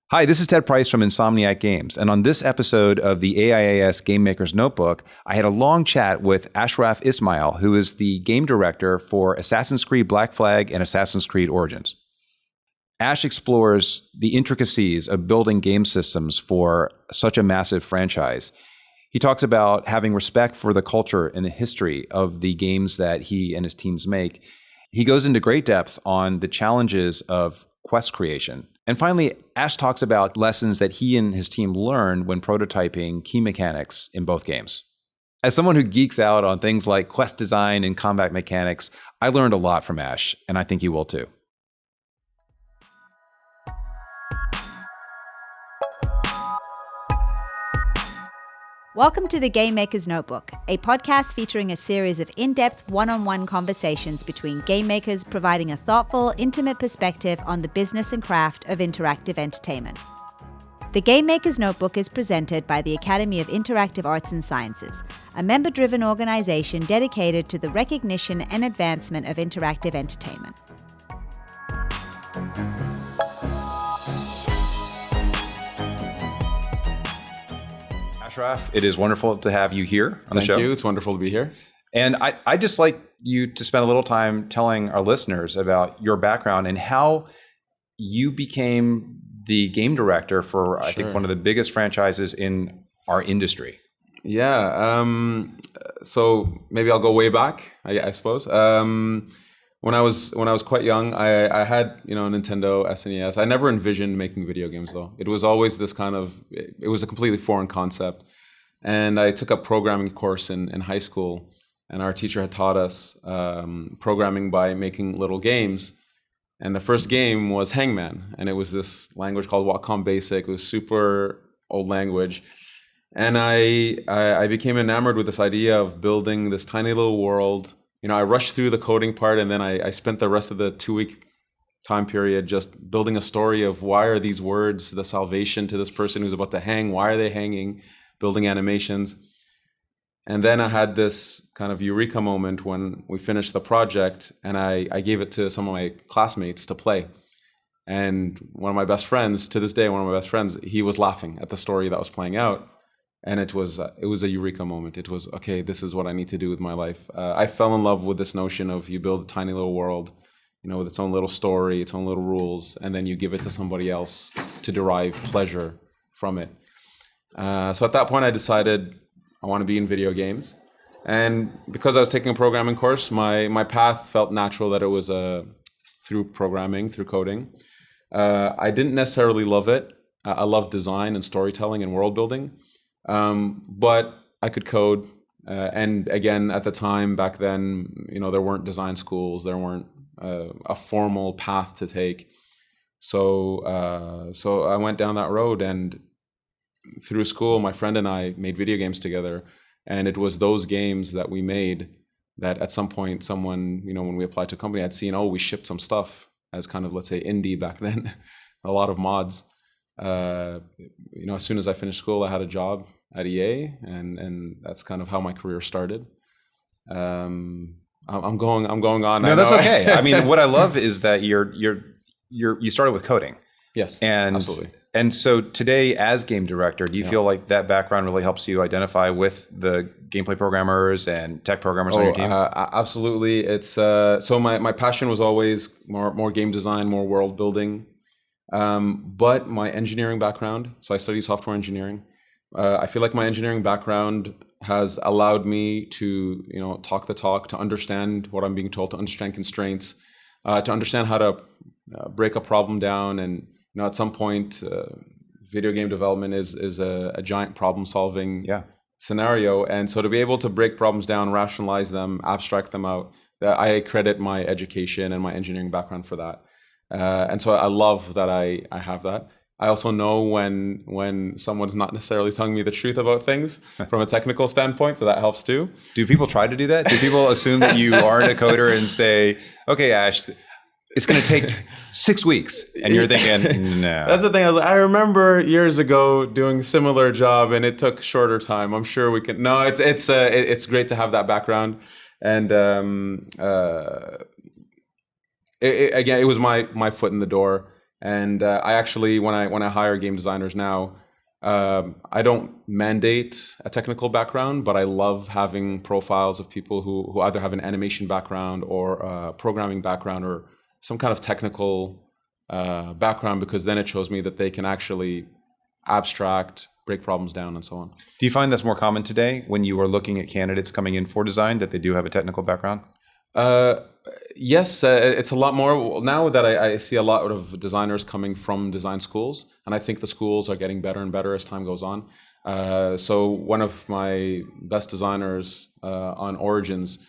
Hi, this is Ted Price from Insomniac Games, and on this episode of the AIAS Game Maker's Notebook, I had a long chat with Ashraf Ismail, who is the game director for Assassin's Creed Black Flag and Assassin's Creed Origins. Ash explores the intricacies of building game systems for such a massive franchise. He talks about having respect for the culture and the history of the games that he and his teams make. He goes into great depth on the challenges of quest creation. And finally, Ash talks about lessons that he and his team learned when prototyping key mechanics in both games. As someone who geeks out on things like quest design and combat mechanics, I learned a lot from Ash, and I think you will too. Welcome to the Game Maker's Notebook, a podcast featuring a series of in-depth one-on-one conversations between game makers providing a thoughtful, intimate perspective on the business and craft of interactive entertainment. The Game Maker's Notebook is presented by the Academy of Interactive Arts and Sciences, a member-driven organization dedicated to the recognition and advancement of interactive entertainment. Ashraf, it is wonderful to have you here on the show. Thank you. It's wonderful to be here. And I'd just like you to spend a little time telling our listeners about your background and how you became the game director for, I think, one of the biggest franchises in our industry. Yeah. So maybe I'll go way back, I suppose. When I was quite young, I had a Nintendo SNES. I never envisioned making video games though. It was always this it was a completely foreign concept. And I took a programming course in high school, and our teacher had taught us programming by making little games. And the first game was Hangman, and it was this language called Wacom Basic. It was super old language. And I became enamored with this idea of building this tiny little world. I rushed through the coding part, and then I spent the rest of the 2-week time period just building a story of why are these words the salvation to this person who's about to hang? Why are they hanging? Building animations. And then I had this kind of eureka moment when we finished the project, and I gave it to some of my classmates to play. And one of my best friends, to this day, he was laughing at the story that was playing out. And it was a eureka moment. It was, okay, this is what I need to do with my life. I fell in love with this notion of you build a tiny little world, with its own little story, its own little rules, and then you give it to somebody else to derive pleasure from it. So at that point, I decided I want to be in video games. And because I was taking a programming course, my path felt natural that it was through programming, through coding. I didn't necessarily love it. I loved design and storytelling and world building. But I could code. And again, at the time back then, there weren't design schools. There weren't a formal path to take. So I went down that road, and through school, my friend and I made video games together. And it was those games that we made that at some point someone, when we applied to a company, had seen, we shipped some stuff as kind of, let's say, indie back then, a lot of mods. As soon as I finished school, I had a job at EA, and that's kind of how my career started. I'm going on. No, that's okay. I mean, what I love is that you started with coding. Yes, and absolutely. And so today, as game director, do you feel like that background really helps you identify with the gameplay programmers and tech programmers on your team? Absolutely. It's so my passion was always more game design, more world building. But my engineering background, so I studied software engineering. I feel like my engineering background has allowed me to, talk the talk, to understand what I'm being told, to understand constraints, to understand how to break a problem down. And, at some point, video game development is a giant problem-solving scenario. And so to be able to break problems down, rationalize them, abstract them out, I credit my education and my engineering background for that. And so I love that I have that. I also know when someone's not necessarily telling me the truth about things from a technical standpoint, so that helps too. Do people try to do that? Do people assume that you aren't a coder and say, okay, Ash, it's going to take 6 weeks, and you're thinking, no. That's the thing. I remember years ago doing a similar job, and it took shorter time. I'm sure we can. No, it's great to have that background, and again, it was my foot in the door. And I actually, when I hire game designers now, I don't mandate a technical background, but I love having profiles of people who either have an animation background or a programming background or some kind of technical background, because then it shows me that they can actually abstract, break problems down, and so on. Do you find that's more common today when you are looking at candidates coming in for design, that they do have a technical background? Yes, it's a lot more now that I see a lot of designers coming from design schools, and I think the schools are getting better and better as time goes on. So one of my best designers on Origins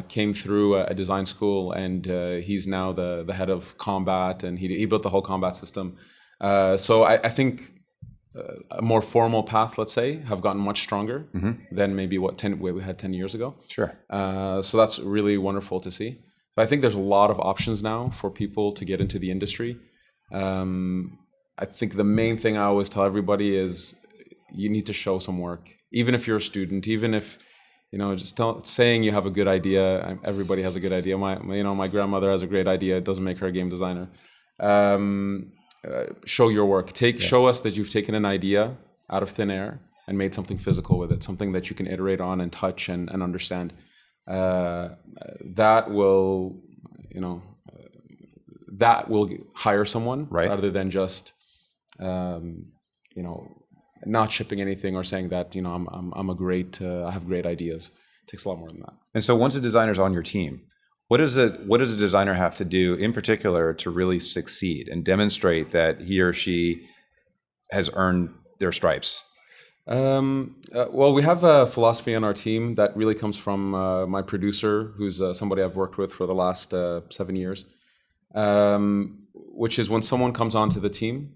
came through a design school, and he's now the head of combat, and he built the whole combat system. So I think a more formal path, let's say, have gotten much stronger than maybe what we had 10 years ago. Sure. So that's really wonderful to see. But I think there's a lot of options now for people to get into the industry. I think the main thing I always tell everybody is you need to show some work. Even if you're a student, even if, just saying you have a good idea. Everybody has a good idea. My grandmother has a great idea. It doesn't make her a game designer. Show your work. Show us that you've taken an idea out of thin air and made something physical with it, something that you can iterate on and touch and understand. That will hire someone, right, rather than just not shipping anything or saying that I have great ideas. It takes a lot more than that. And so once a designer's on your team, what does a designer have to do in particular to really succeed and demonstrate that he or she has earned their stripes? Well, we have a philosophy on our team that really comes from my producer, who's somebody I've worked with for the last 7 years, which is when someone comes onto the team,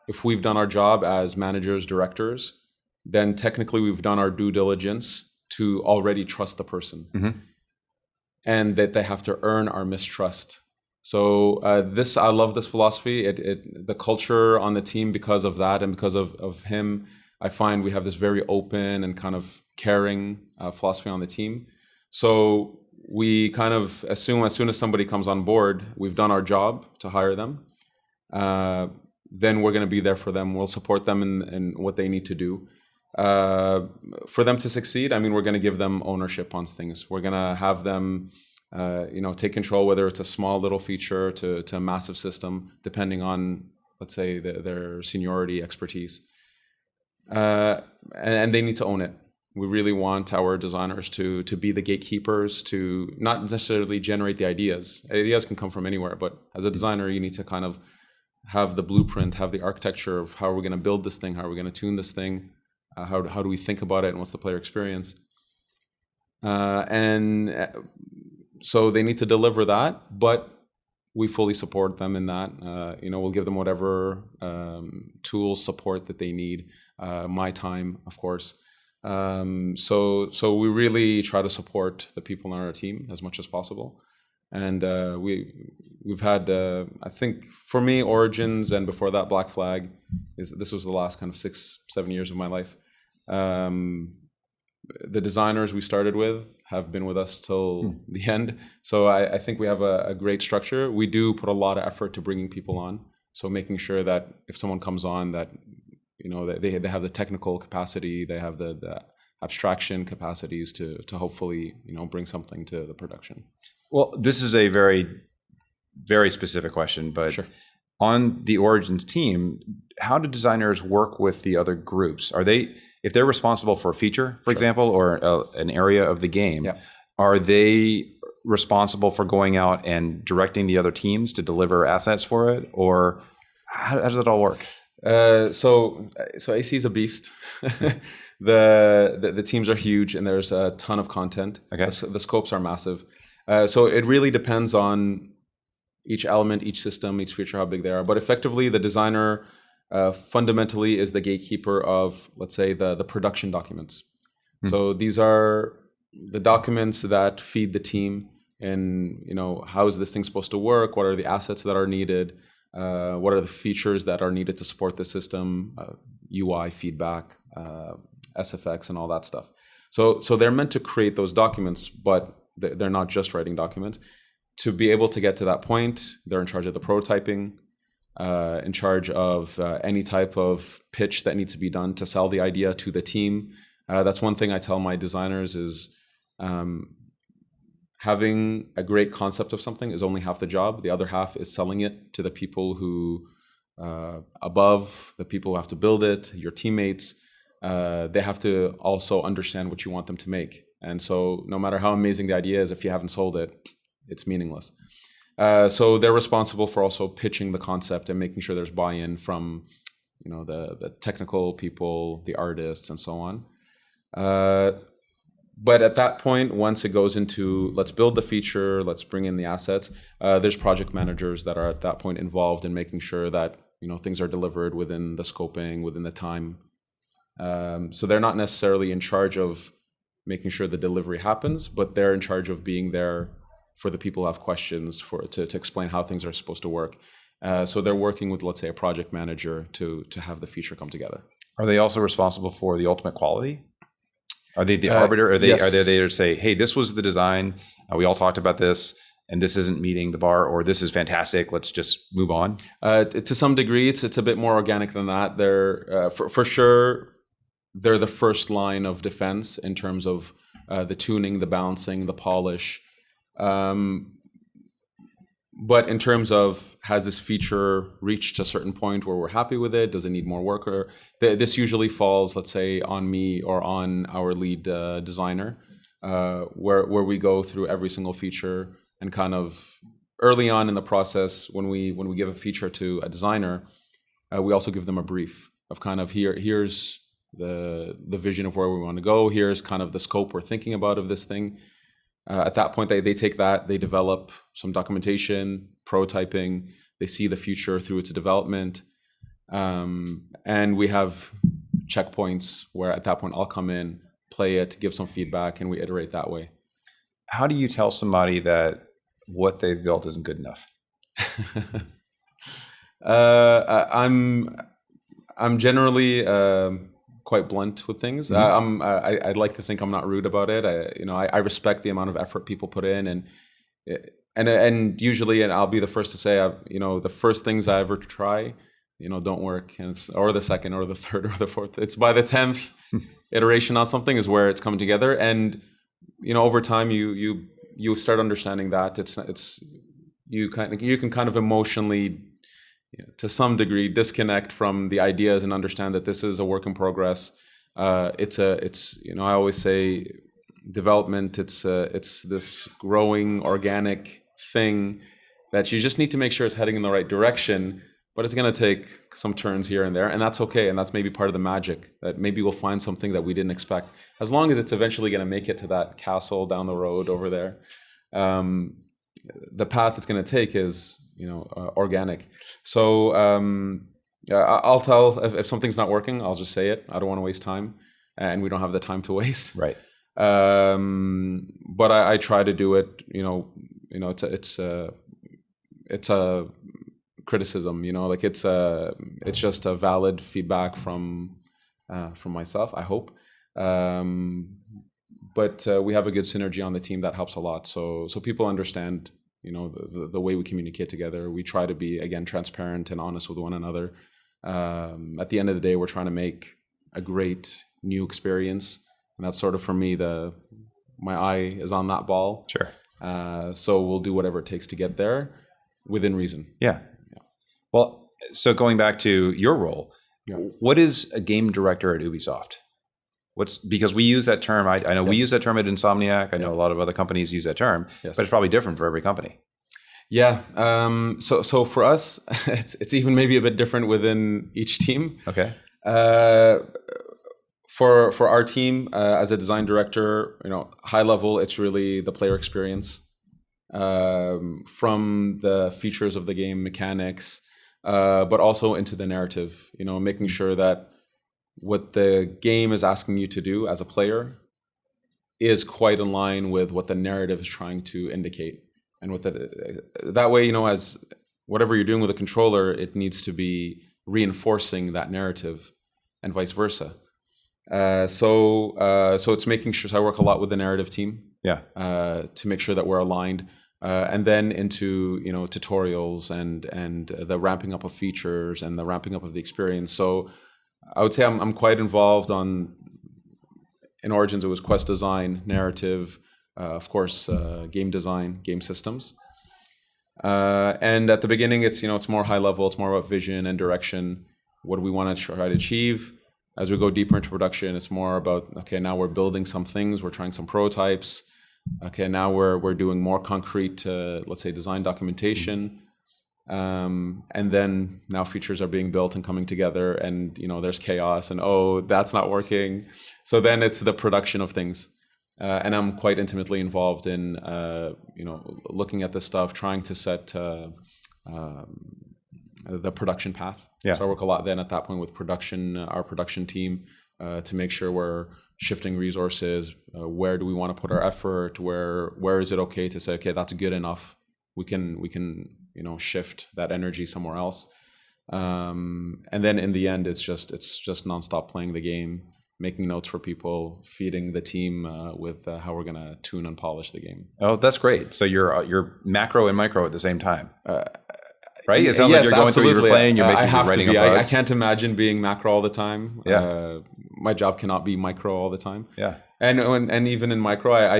if we've done our job as managers, directors, then technically we've done our due diligence to already trust the person. And that they have to earn our mistrust. So I love this philosophy. The culture on the team, because of that and because of him, I find we have this very open and kind of caring philosophy on the team. So we kind of assume as soon as somebody comes on board, we've done our job to hire them. Then we're going to be there for them. We'll support them in what they need to do. For them to succeed, we're going to give them ownership on things. We're going to have them, take control, whether it's a small little feature to a massive system, depending on, let's say, their seniority, expertise. And they need to own it. We really want our designers to be the gatekeepers, to not necessarily generate the ideas. Ideas can come from anywhere, but as a designer, you need to kind of have the blueprint, have the architecture of how we're going to build this thing, how we're going to tune this thing. How do we think about it, and what's the player experience? And so they need to deliver that, but we fully support them in that. We'll give them whatever tools, support that they need. My time, of course. So we really try to support the people on our team as much as possible. And we've had, I think, for me, Origins, and before that, Black Flag. This was the last kind of 6-7 years of my life. The designers we started with have been with us till the end. So I think we have a great structure. We do put a lot of effort to bringing people on. So making sure that if someone comes on, that they have the technical capacity, they have the abstraction capacities to hopefully bring something to the production. Well, this is a very, very specific question, but sure. On the Origins team, how do designers work with the other groups? If they're responsible for a feature, for example, or an area of the game, are they responsible for going out and directing the other teams to deliver assets for it, or how does it all work? So AC is a beast. The teams are huge, and there's a ton of content. Okay. The scopes are massive. So it really depends on each element, each system, each feature, how big they are. But effectively, the designer fundamentally is the gatekeeper of, let's say, the production documents. So these are the documents that feed the team in, how is this thing supposed to work? What are the assets that are needed? What are the features that are needed to support the system? UI, feedback, SFX, and all that stuff. So they're meant to create those documents, but they're not just writing documents. To be able to get to that point, they're in charge of the prototyping. in charge of any type of pitch that needs to be done to sell the idea to the team. That's one thing I tell my designers is having a great concept of something is only half the job. The other half is selling it to the people who above, the people who have to build it, your teammates. They have to also understand what you want them to make. And so no matter how amazing the idea is, if you haven't sold it, it's meaningless. So they're responsible for also pitching the concept and making sure there's buy-in from, the technical people, the artists, and so on. But at that point, once it goes into let's build the feature, let's bring in the assets, there's project managers that are at that point involved in making sure that things are delivered within the scoping, within the time. So they're not necessarily in charge of making sure the delivery happens, but they're in charge of being there for the people who have questions to explain how things are supposed to work. So they're working with, let's say, a project manager to have the feature come together. Are they also responsible for the ultimate quality? Are they the arbiter? Are they there to say, hey, this was the design, we all talked about this, and this isn't meeting the bar, or this is fantastic, let's just move on? To some degree, it's a bit more organic than that. They're for sure, they're the first line of defense in terms of the tuning, the balancing, the polish. But in terms of, has this feature reached a certain point where we're happy with it? Does it need more work? Or this usually falls, let's say, on me or on our lead designer, where we go through every single feature and kind of early on in the process, when we give a feature to a designer, we also give them a brief of kind of here's the vision of where we want to go. Here's kind of the scope we're thinking about of this thing. At that point, they take that, they develop some documentation, prototyping, they see the future through its development. And we have checkpoints where at that point I'll come in, play it, give some feedback, and we iterate that way. How do you tell somebody that what they've built isn't good enough? I'm generally quite blunt with things. Mm-hmm. I'd like to think I'm not rude about it. I respect the amount of effort people put in, and usually, and I'll be the first to say, the first things I ever try, don't work, or the second, or the third, or the fourth. It's by the 10th iteration on something is where it's coming together, and over time you start understanding that you can kind of emotionally, to some degree, disconnect from the ideas and understand that this is a work in progress. It's I always say development. It's this growing organic thing that you just need to make sure it's heading in the right direction. But it's going to take some turns here and there, and that's okay. And that's maybe part of the magic, that maybe we'll find something that we didn't expect. As long as it's eventually going to make it to that castle down the road over there, the path it's going to take is organic. So I'll tell if something's not working, I'll just say it. I don't want to waste time, and we don't have the time to waste. Right. But I try to do it. It's a criticism. It's just a valid feedback from myself, I hope. But we have a good synergy on the team that helps a lot. So people understand. The way we communicate together. We try to be, again, transparent and honest with one another. At the end of the day, we're trying to make a great new experience. And that's sort of, for me, my eye is on that ball. Sure. So we'll do whatever it takes to get there within reason. Yeah. Well, so going back to your role, what is a game director at Ubisoft? Because we use that term. I know we use that term at Insomniac. I know a lot of other companies use that term, but it's probably different for every company. Yeah. So for us, it's even maybe a bit different within each team. Okay. For our team, as a design director, high level, it's really the player experience, from the features of the game, mechanics, but also into the narrative. Making sure that what the game is asking you to do as a player is quite in line with what the narrative is trying to indicate. And that way, as whatever you're doing with a controller, it needs to be reinforcing that narrative and vice versa. So it's making sure, so I work a lot with the narrative team. Yeah. To make sure that we're aligned. and then into tutorials and the ramping up of features and the ramping up of the experience. So I would say I'm quite involved in Origins. It was quest design, narrative, of course, game design, game systems. And at the beginning, it's more high level. It's more about vision and direction. What do we want to try to achieve? As we go deeper into production, it's more about, okay, now we're building some things. We're trying some prototypes. Okay, now we're doing more concrete, let's say, design documentation. And then now features are being built and coming together, and there's chaos and that's not working. So then it's the production of things. And I'm quite intimately involved in, looking at this stuff, trying to set the production path. Yeah. So I work a lot then at that point with production, our production team, to make sure we're shifting resources. Where do we want to put our effort? Where is it okay to say, okay, that's good enough. We can shift that energy somewhere else. And then in the end, it's just nonstop playing the game, making notes for people, feeding the team with how we're going to tune and polish the game. Oh, that's great. So you're macro and micro at the same time, right? It sounds yes, like you're going absolutely. through, you're playing, you're making, you're writing up bugs. I can't imagine being macro all the time. Yeah. My job cannot be micro all the time. Yeah. And even in micro, I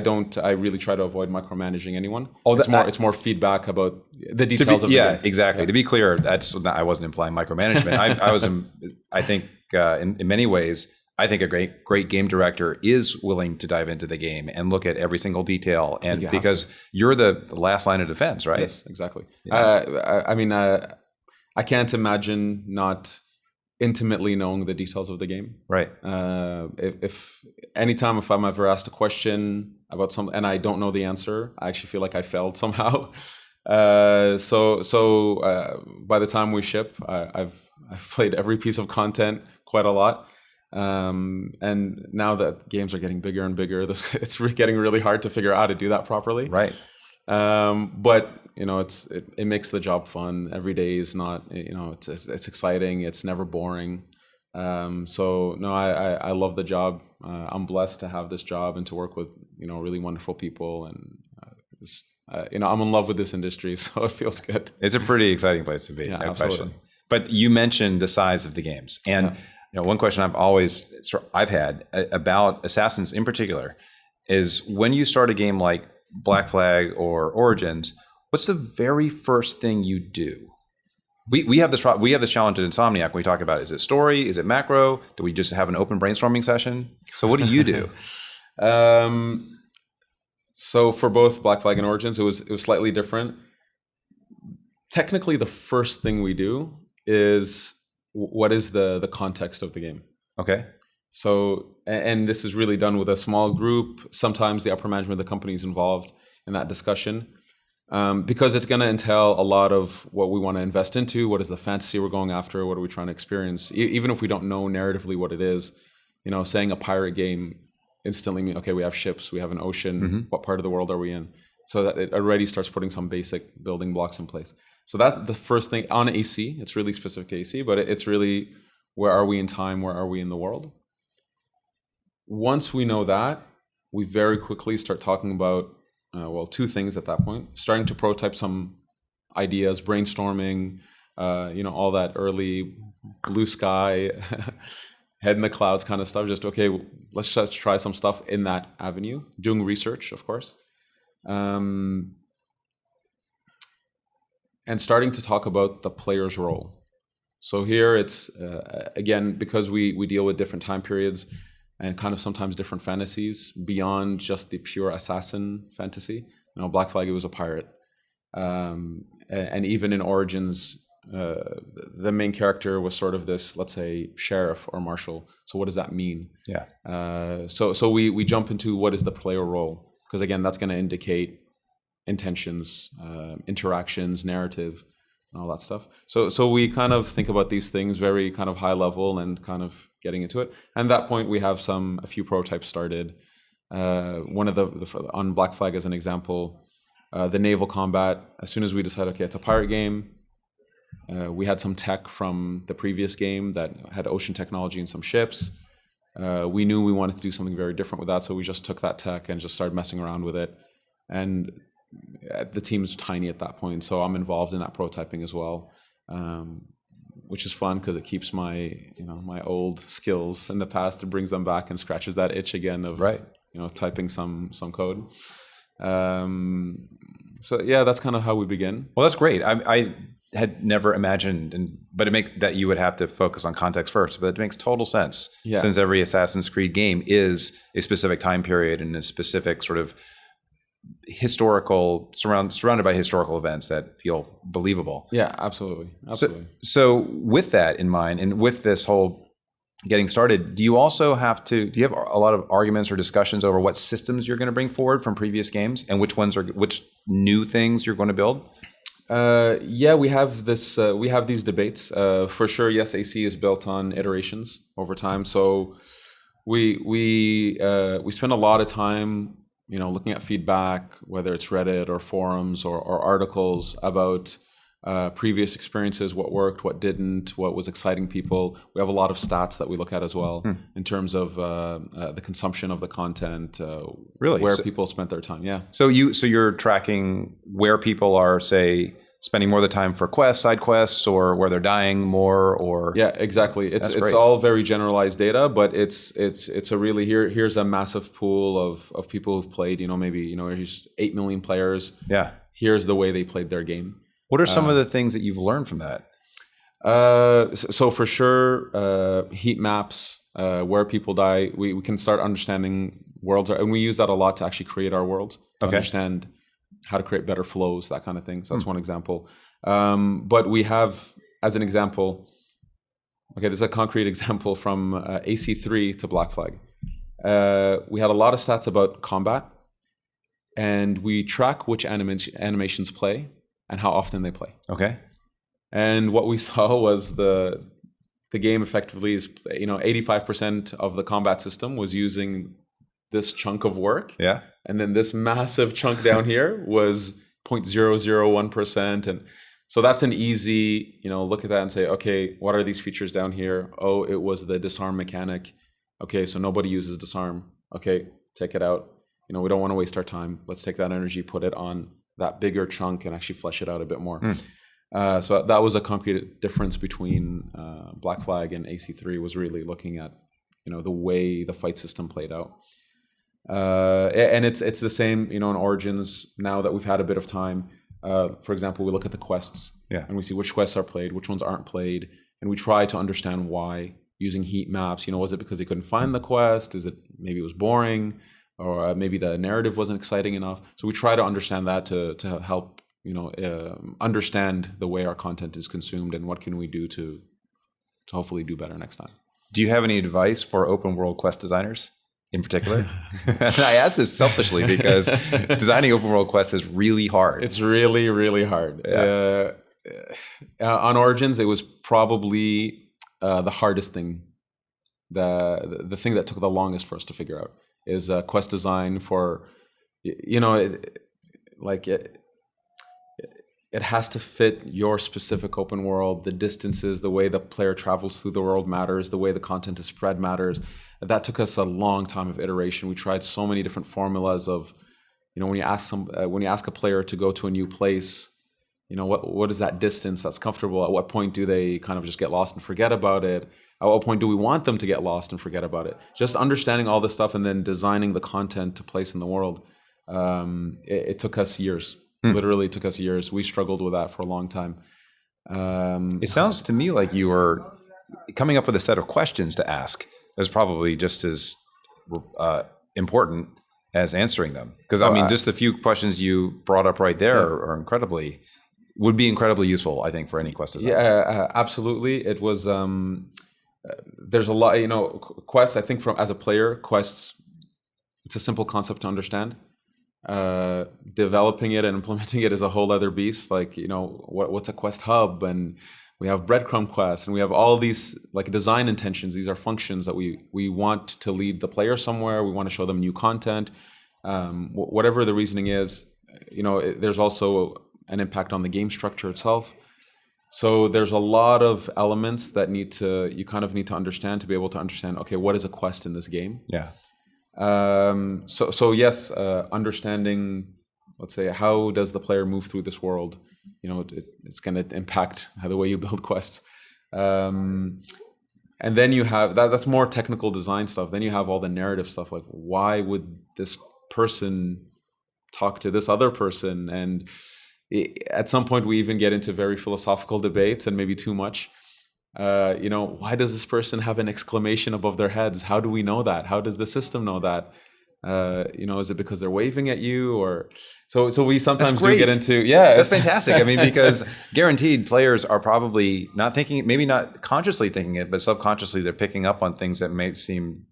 really try to avoid micromanaging anyone. Oh, it's more feedback about the details of the game. Exactly. Yeah. To be clear, I wasn't implying micromanagement. I think in many ways, I think a great game director is willing to dive into the game and look at every single detail, and because you're the last line of defense, right? Yes, exactly. Yeah. I can't imagine not intimately knowing the details of the game. Right. If I'm ever asked a question about something and I don't know the answer, I actually feel like I failed somehow. So by the time we ship, I've played every piece of content quite a lot. And now that games are getting bigger and bigger, it's getting really hard to figure out how to do that properly. Right. But it makes the job fun. Every day is not, it's exciting. It's never boring. So no, I love the job. I'm blessed to have this job and to work with, really wonderful people, and I'm in love with this industry, so it feels good. It's a pretty exciting place to be. Yeah, no absolutely. question. But you mentioned the size of the games, and one question I've had about Assassins in particular is, when you start a game like Black Flag or Origins, what's the very first thing you do? We have this challenge at Insomniac when we talk about, is it story, is it macro? Do we just have an open brainstorming session? So what do you do? So for both Black Flag and Origins, it was slightly different. Technically, the first thing we do is, what is the context of the game? Okay. So, and this is really done with a small group. Sometimes the upper management of the company is involved in that discussion, because it's going to entail a lot of what we want to invest into. What is the fantasy we're going after? What are we trying to experience? Even if we don't know narratively what it is, saying a pirate game instantly means, okay, we have ships, we have an ocean. Mm-hmm. What part of the world are we in? So that it already starts putting some basic building blocks in place. So that's the first thing on AC. It's really specific to AC, but it's really, where are we in time? Where are we in the world? Once we know that, we very quickly start talking about, two things at that point. Starting to prototype some ideas, brainstorming, all that early blue sky, head in the clouds kind of stuff. Just, okay, let's just try some stuff in that avenue. Doing research, of course. And starting to talk about the player's role. So here it's, again, because we deal with different time periods and kind of sometimes different fantasies beyond just the pure assassin fantasy. Black Flag, it was a pirate. And even in Origins, the main character was sort of this, let's say, sheriff or marshal. So what does that mean? Yeah. So we jump into, what is the player role? Because again, that's going to indicate intentions, interactions, narrative, and all that stuff. So we kind of think about these things very kind of high level and kind of getting into it. And at that point, we have a few prototypes started. One of on Black Flag as an example, the naval combat. As soon as we decided, okay, it's a pirate game. We had some tech from the previous game that had ocean technology and some ships. We knew we wanted to do something very different with that, so we just took that tech and just started messing around with it. And the team's tiny at that point, so I'm involved in that prototyping as well, which is fun because it keeps my my old skills in the past. It brings them back and scratches that itch again of typing some code. So yeah, that's kind of how we begin. Well, that's great. I had never imagined, but that you would have to focus on context first. But it makes total sense, since every Assassin's Creed game is a specific time period and a specific sort of historical surrounded by historical events that feel believable. Yeah, absolutely. So with that in mind, and with this whole getting started, do you have a lot of arguments or discussions over what systems you're going to bring forward from previous games and which new things you're going to build? Yeah, we have these debates. For sure, yes, AC is built on iterations over time. So we spend a lot of time, looking at feedback, whether it's Reddit or forums or articles about previous experiences, what worked, what didn't, what was exciting people. We have a lot of stats that we look at as well in terms of the consumption of the content, really, where people spent their time. Yeah. So you're tracking where people are, say, spending more of the time for quests, side quests, or where they're dying more, or yeah, exactly. It's all very generalized data, but it's a really here's a massive pool of people who've played. Maybe here's 8 million players. Yeah. Here's the way they played their game. What are some of the things that you've learned from that? So for sure, heat maps, where people die, we can start understanding worlds, and we use that a lot to actually create our worlds, to understand how to create better flows, that kind of thing. So that's one example. But we have, as an example, there's a concrete example from AC3 to Black Flag. We had a lot of stats about combat, and we track which animations play and how often they play. Okay. And what we saw was the game effectively is 85% of the combat system was using this chunk of work. Yeah. And then this massive chunk down here was 0.001%. And so that's an easy, look at that and say, okay, what are these features down here? Oh, it was the disarm mechanic. Okay, so nobody uses disarm. Okay, take it out. We don't want to waste our time. Let's take that energy, put it on that bigger chunk and actually flesh it out a bit more. So that was a concrete difference between Black Flag and AC3, was really looking at, the way the fight system played out. And it's the same, in Origins, now that we've had a bit of time. For example, we look at the quests and we see which quests are played, which ones aren't played. And we try to understand why using heat maps. Was it because they couldn't find the quest? Is it maybe it was boring? Or maybe the narrative wasn't exciting enough. So we try to understand that to help, understand the way our content is consumed and what can we do to hopefully do better next time. Do you have any advice for open world quest designers in particular? I ask this selfishly because designing open world quests is really hard. It's really, really hard. Yeah. On Origins, it was probably the hardest thing. The thing that took the longest for us to figure out is quest design for, it has to fit your specific open world. The distances, the way the player travels through the world matters. The way the content is spread matters. That took us a long time of iteration. We tried so many different formulas of, when you ask a player to go to a new place, what is that distance that's comfortable? At what point do they kind of just get lost and forget about it? At what point do we want them to get lost and forget about it? Just understanding all this stuff and then designing the content to place in the world. It took us years. Literally took us years. We struggled with that for a long time. It sounds to me like you were coming up with a set of questions to ask. It was probably just as important as answering them. Because just the few questions you brought up right there would be incredibly useful, I think, for any quest designer. Yeah, absolutely. It was, there's a lot, quests, I think as a player, quests, it's a simple concept to understand. Developing it and implementing it is a whole other beast. What's a quest hub? And we have breadcrumb quests, and we have all these design intentions. These are functions that we want to lead the player somewhere. We want to show them new content. Whatever the reasoning is, there's also an impact on the game structure itself. So there's a lot of elements that you kind of need to understand to be able to understand, okay, what is a quest in this game? Yeah. So yes, understanding let's say, how does the player move through this world? It's going to impact the way you build quests. And then you have that's more technical design stuff. Then you have all the narrative stuff, like why would this person talk to this other person? And at some point we even get into very philosophical debates, and maybe too much. Why does this person have an exclamation above their heads? How do we know that? How does the system know that? Is it because they're waving at you, or so we sometimes do get into that's fantastic. I mean, because guaranteed players are probably not thinking, maybe not consciously thinking it, but subconsciously they're picking up on things that may seem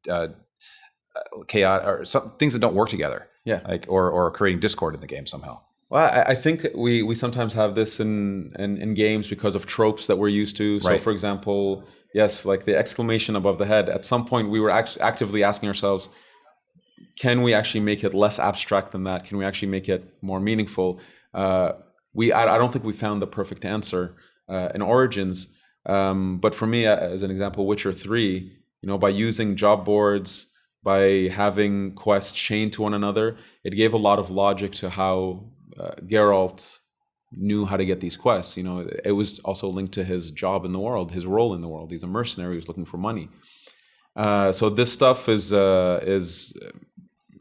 chaotic, or some things that don't work together. Yeah, like or creating discord in the game somehow. Well, I think we sometimes have this in games because of tropes that we're used to. So, for example, yes, like the exclamation above the head. At some point, we were actively asking ourselves, can we actually make it less abstract than that? Can we actually make it more meaningful? I don't think we found the perfect answer in Origins. But for me, as an example, Witcher 3, by using job boards, by having quests chained to one another, it gave a lot of logic to how Geralt knew how to get these quests. It was also linked to his job in the world, his role in the world. He's a mercenary who's looking for money. So this stuff is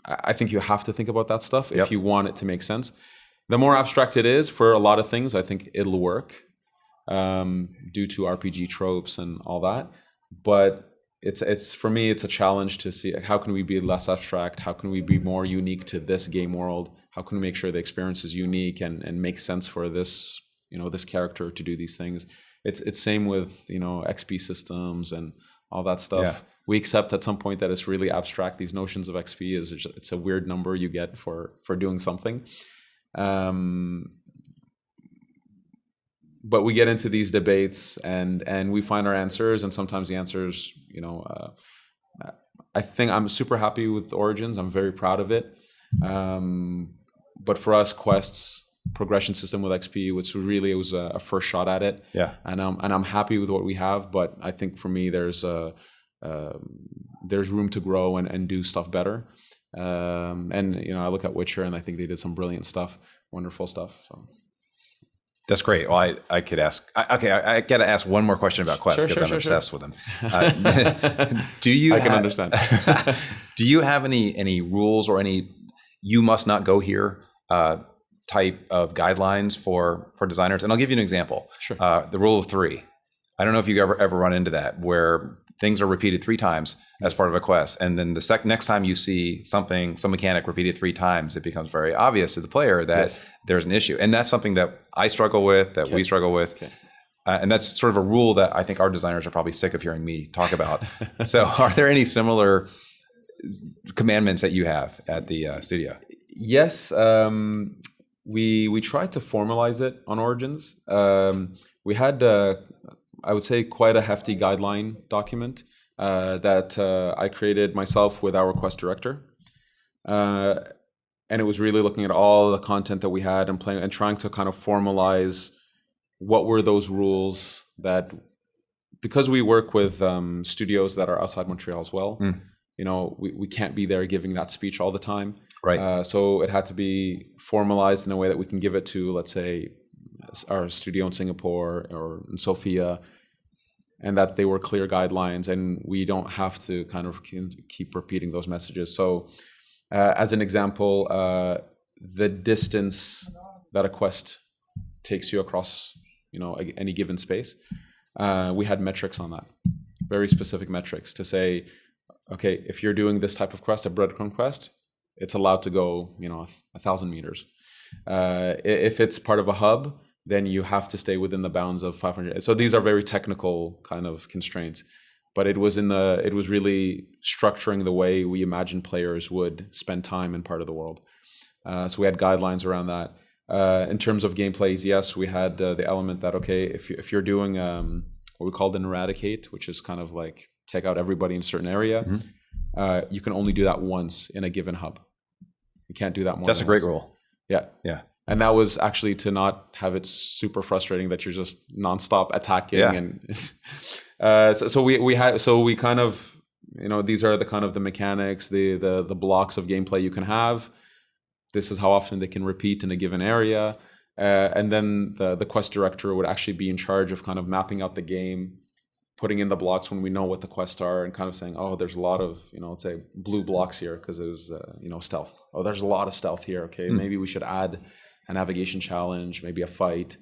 I think you have to think about that stuff if you want it to make sense. The more abstract it is for a lot of things, I think it'll work due to RPG tropes and all that. But it's for me, it's a challenge to see how can we be less abstract? How can we be more unique to this game world? How can we make sure the experience is unique and makes sense for this, this character to do these things? It's same with, XP systems and all that stuff. Yeah. We accept at some point that it's really abstract. These notions of XP it's a weird number you get for doing something. But we get into these debates and we find our answers, and sometimes the answers, I think I'm super happy with Origins. I'm very proud of it. But for us, quests, progression system with XP, which really it was a first shot at it. Yeah. And I'm happy with what we have, but I think for me there's room to grow and do stuff better. I look at Witcher and I think they did some brilliant stuff, wonderful stuff. So. That's great. Well, I could ask. I got to ask one more question about quests because I'm obsessed with them. Do you? I can understand. Do you have any rules or any you must not go here type of guidelines for designers? And I'll give you an example. Sure. The rule of 3. I don't know if you ever run into that where things are repeated 3 times as part of a quest, and then the next time you see some mechanic repeated 3 times, it becomes very obvious to the player that there's an issue, and that's something that I struggle with, that we struggle with, and that's sort of a rule that I think our designers are probably sick of hearing me talk about. So, are there any similar commandments that you have at the studio? Yes, we tried to formalize it on Origins. We had I would say quite a hefty guideline document that I created myself with our quest director. And it was really looking at all the content that we had and playing and trying to kind of formalize what were those rules that, because we work with studios that are outside Montreal as well, we can't be there giving that speech all the time. Right. So it had to be formalized in a way that we can give it to, let's say, our studio in Singapore or in Sofia, and that they were clear guidelines and we don't have to kind of keep repeating those messages. So as an example, the distance that a quest takes you across, any given space, we had metrics on that, very specific metrics to say, okay, if you're doing this type of quest, a breadcrumb quest, it's allowed to go, 1,000 meters. If it's part of a hub, then you have to stay within the bounds of 500. So these are very technical kind of constraints, but it was really structuring the way we imagine players would spend time in part of the world. So we had guidelines around that. In terms of gameplays, yes, we had the element that, okay, if you're doing what we called an eradicate, which is kind of like take out everybody in a certain area, you can only do that once in a given hub. You can't do that more. That's a great rule. Yeah. Yeah. And that was actually to not have it super frustrating that you're just nonstop attacking. Yeah. And so we kind of, these are the kind of the mechanics, the blocks of gameplay you can have. This is how often they can repeat in a given area. And then the quest director would actually be in charge of kind of mapping out the game, putting in the blocks when we know what the quests are, and kind of saying, oh, there's a lot of, let's say blue blocks here because it was, stealth. Oh, there's a lot of stealth here. Okay, maybe we should add a navigation challenge, maybe a fight.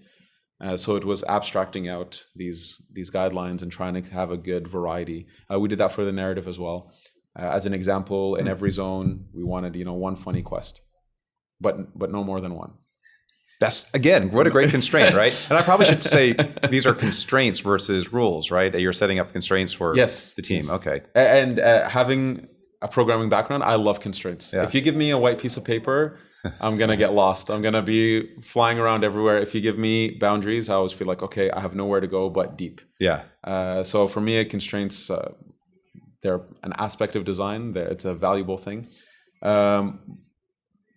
So it was abstracting out these guidelines and trying to have a good variety. We did that for the narrative as well. As an example, in every zone, we wanted, one funny quest, but no more than one. That's, again, what a great constraint, right? And I probably should say these are constraints versus rules, right? You're setting up constraints for the team. Yes. Okay. And having a programming background, I love constraints. Yeah. If you give me a white piece of paper, I'm going to get lost. I'm going to be flying around everywhere. If you give me boundaries, I always feel like, okay, I have nowhere to go but deep. Yeah. So for me, constraints, they're an aspect of design. It's a valuable thing.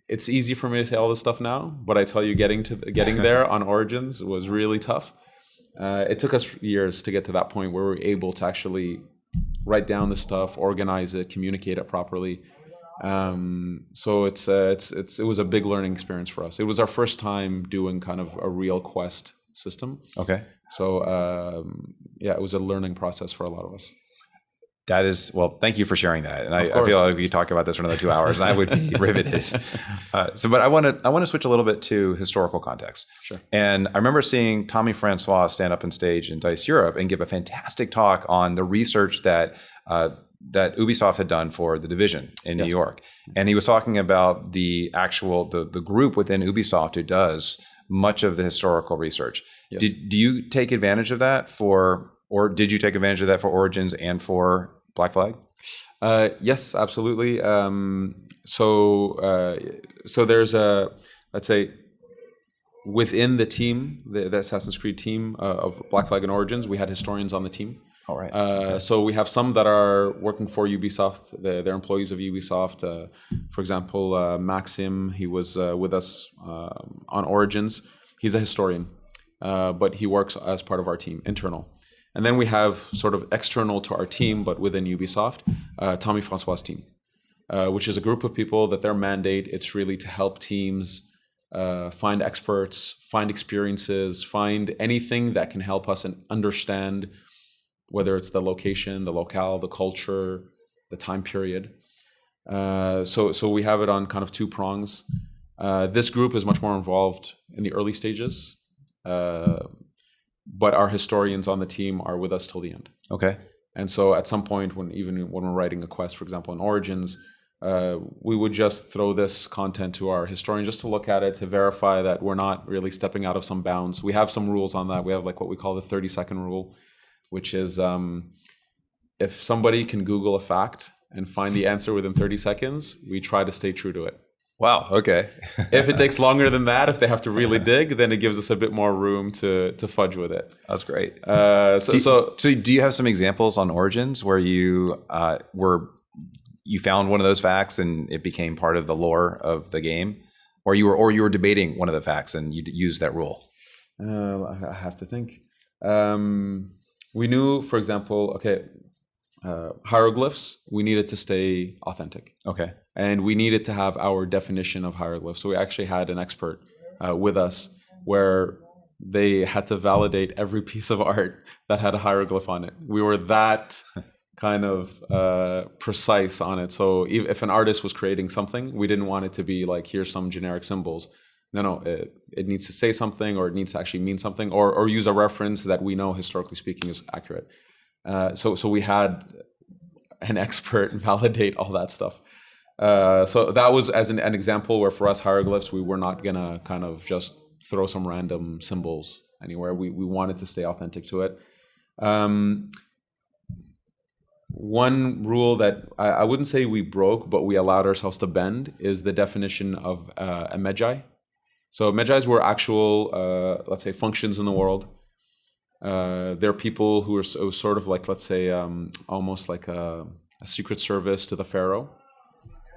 It's easy for me to say all this stuff now, but I tell you, getting there on Origins was really tough. It took us years to get to that point where we were able to actually write down the stuff, organize it, communicate it properly. So it was a big learning experience for us. It was our first time doing kind of a real quest system. Okay. So it was a learning process for a lot of us. That is, well, thank you for sharing that. And I feel like we could talk about this for another 2 hours and I would be riveted. But I want to switch a little bit to historical context. Sure. And I remember seeing Tommy Francois stand up on stage in DICE Europe and give a fantastic talk on the research that Ubisoft had done for The Division in New York. And he was talking about the group within Ubisoft who does much of the historical research. Yes. Do you take advantage of that or did you take advantage of that for Origins and for Black Flag? Yes, absolutely. So there's let's say, within the team, the Assassin's Creed team of Black Flag and Origins, we had historians on the team. All right. So we have some that are working for Ubisoft. They're employees of Ubisoft. For example, Maxim, he was with us on Origins. He's a historian, but he works as part of our team, internal. And then we have sort of external to our team, but within Ubisoft, Tommy Francois' team, which is a group of people that their mandate, it's really to help teams find experts, find experiences, find anything that can help us and understand whether it's the location, the locale, the culture, the time period. So we have it on kind of two prongs. This group is much more involved in the early stages. But our historians on the team are with us till the end. Okay. And so at some point, when we're writing a quest, for example, in Origins, we would just throw this content to our historian just to look at it, to verify that we're not really stepping out of some bounds. We have some rules on that. We have like what we call the 30-second rule, which is if somebody can Google a fact and find the answer within 30 seconds, we try to stay true to it. Wow. Okay. If it takes longer than that, if they have to really dig, then it gives us a bit more room to fudge with it. That's great. So do you have some examples on Origins where you found one of those facts and it became part of the lore of the game, or you were debating one of the facts and you used that rule? I have to think. We knew, for example, hieroglyphs, we needed to stay authentic. Okay. And we needed to have our definition of hieroglyphs. So we actually had an expert with us where they had to validate every piece of art that had a hieroglyph on it. We were that kind of precise on it. So if an artist was creating something, we didn't want it to be like, here's some generic symbols. No, it needs to say something, or it needs to actually mean something, or use a reference that we know, historically speaking, is accurate. So we had an expert validate all that stuff. So that was as an example where for us, hieroglyphs, we were not going to kind of just throw some random symbols anywhere. We wanted to stay authentic to it. One rule that I wouldn't say we broke, but we allowed ourselves to bend, is the definition of a Magi. So Magi's were actual, let's say, functions in the world. They're people who are sort of like, let's say, almost like a secret service to the pharaoh.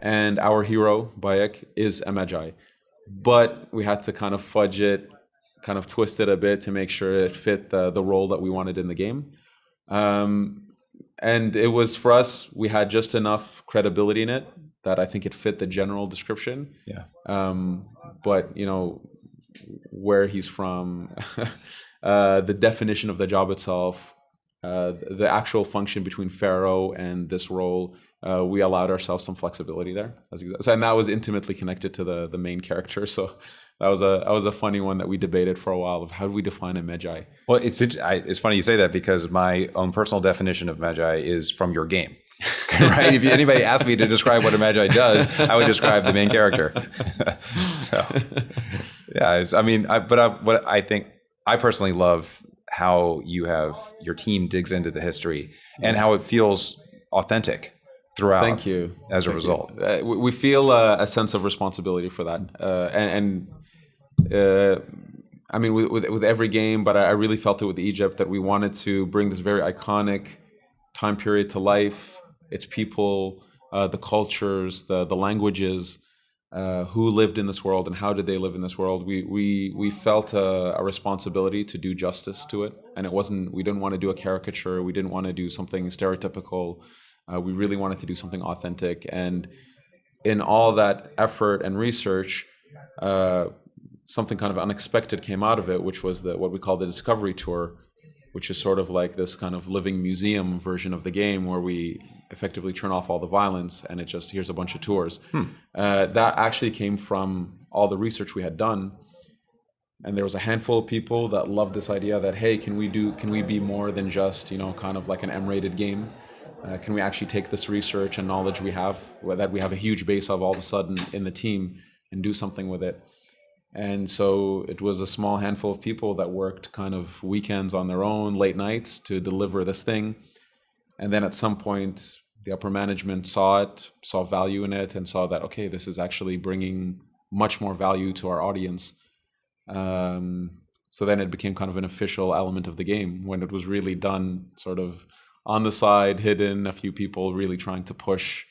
And our hero, Bayek, is a Magi. But we had to kind of fudge it, kind of twist it a bit to make sure it fit the role that we wanted in the game. And it was, for us, we had just enough credibility in it that I think it fit the general description. Yeah. But where he's from, the definition of the job itself, the actual function between Pharaoh and this role, we allowed ourselves some flexibility there. And that was intimately connected to the main character. So that was a funny one that we debated for a while of how do we define a Magi. Well, it's funny you say that, because my own personal definition of Magi is from your game. Right? If anybody asked me to describe what a Magi does, I would describe the main character. So, yeah, what I think I personally love how your team digs into the history and how it feels authentic throughout. Thank you. As a result, we feel a sense of responsibility for that, with every game, but I really felt it with Egypt, that we wanted to bring this very iconic time period to life. Its people, the cultures, the languages, who lived in this world and how did they live in this world. We felt a responsibility to do justice to it, and we didn't want to do a caricature. We didn't want to do something stereotypical. We really wanted to do something authentic, and in all that effort and research, something kind of unexpected came out of it, which was what we call the Discovery Tour, which is sort of like this kind of living museum version of the game, where we effectively turn off all the violence and here's a bunch of tours. That actually came from all the research we had done. And there was a handful of people that loved this idea that, hey, can we be more than just, kind of like an M-rated game? Can we actually take this research and knowledge that we have a huge base of all of a sudden in the team, and do something with it? And so it was a small handful of people that worked kind of weekends on their own, late nights, to deliver this thing. And then at some point, the upper management saw value in it, and saw that, okay, this is actually bringing much more value to our audience. So then it became kind of an official element of the game, when it was really done sort of on the side, hidden, a few people really trying to push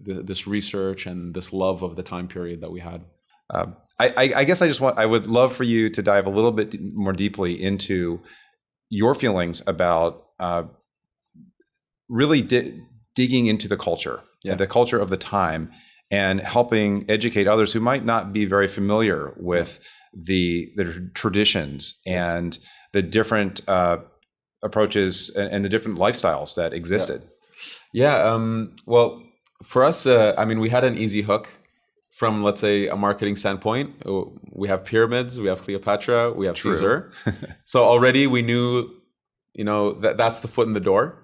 this research and this love of the time period that we had. I guess I would love for you to dive a little bit more deeply into your feelings about really digging into the culture, and the culture of the time, and helping educate others who might not be very familiar with the traditions and the different approaches and the different lifestyles that existed. Well, for us, we had an easy hook from, let's say, a marketing standpoint. We have pyramids, we have Cleopatra, we have True. Caesar. So already we knew, that's the foot in the door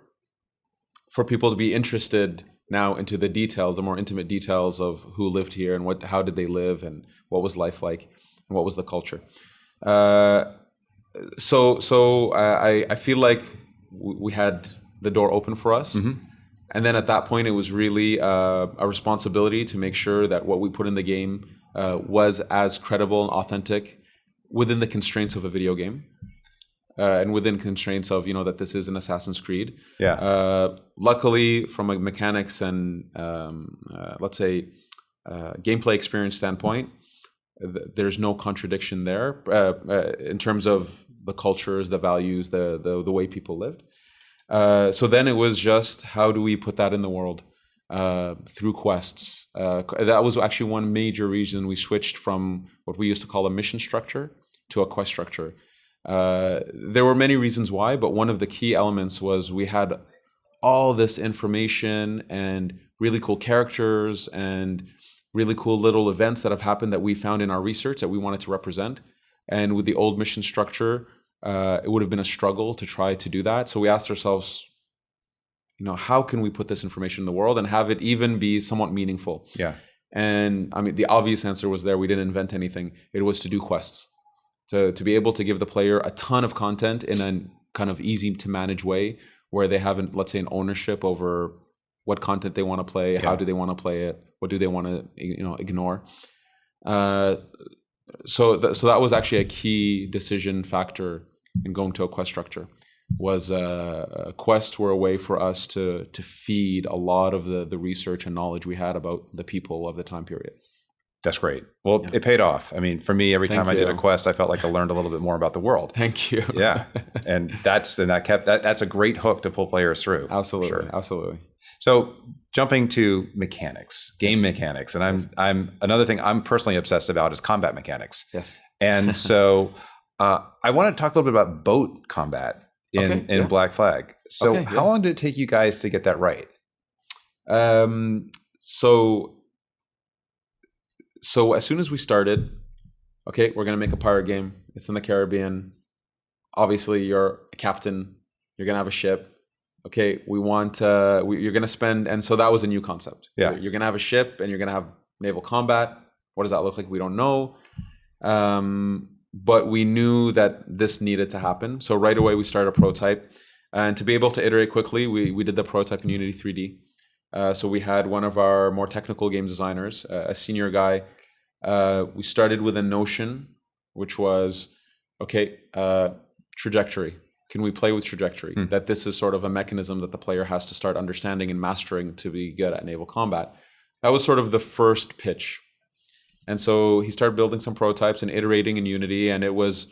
for people to be interested now into the details, the more intimate details of who lived here and how did they live, and what was life like, and what was the culture. So I feel like we had the door open for us. Mm-hmm. And then at that point, it was really a responsibility to make sure that what we put in the game was as credible and authentic within the constraints of a video game, and within constraints of, that this is an Assassin's Creed. Yeah. Luckily, from a mechanics and let's say gameplay experience standpoint, there's no contradiction there in terms of the cultures, the values, the way people lived. So then it was just, how do we put that in the world through quests? That was actually one major reason we switched from what we used to call a mission structure to a quest structure. There were many reasons why, but one of the key elements was we had all this information and really cool characters and really cool little events that have happened that we found in our research that we wanted to represent. And with the old mission structure, it would have been a struggle to try to do that. So we asked ourselves, how can we put this information in the world and have it even be somewhat meaningful? Yeah. And the obvious answer was there. We didn't invent anything. It was to do quests, to be able to give the player a ton of content in a kind of easy to manage way, where they haven't, let's say, an ownership over what content they want to play, how do they want to play it, what do they want to ignore. So that was actually a key decision factor in going to a quest structure. Was quests were a way for us to feed a lot of the research and knowledge we had about the people of the time period. That's great. Well, It paid off. For me, every time I did a quest, I felt like I learned a little bit more about the world. Thank you. Yeah, and that's a great hook to pull players through. Absolutely, sure. Absolutely. So, jumping to mechanics, game mechanics, and I'm another thing I'm personally obsessed about is combat mechanics. Yes. And so I want to talk a little bit about boat combat in Black Flag. So how long did it take you guys to get that right? So as soon as we started, okay, we're going to make a pirate game. It's in the Caribbean. Obviously, you're a captain. You're going to have a ship. Okay, we want, you're going to spend, and so that was a new concept. Yeah. You're going to have a ship and you're going to have naval combat. What does that look like? We don't know. But we knew that this needed to happen. So right away, we started a prototype. And to be able to iterate quickly, we did the prototype in Unity 3D. So we had one of our more technical game designers, a senior guy. We started with a notion, which was, okay, trajectory. Can we play with trajectory? That this is sort of a mechanism that the player has to start understanding and mastering to be good at naval combat. That was sort of the first pitch. And so he started building some prototypes and iterating in Unity, and it was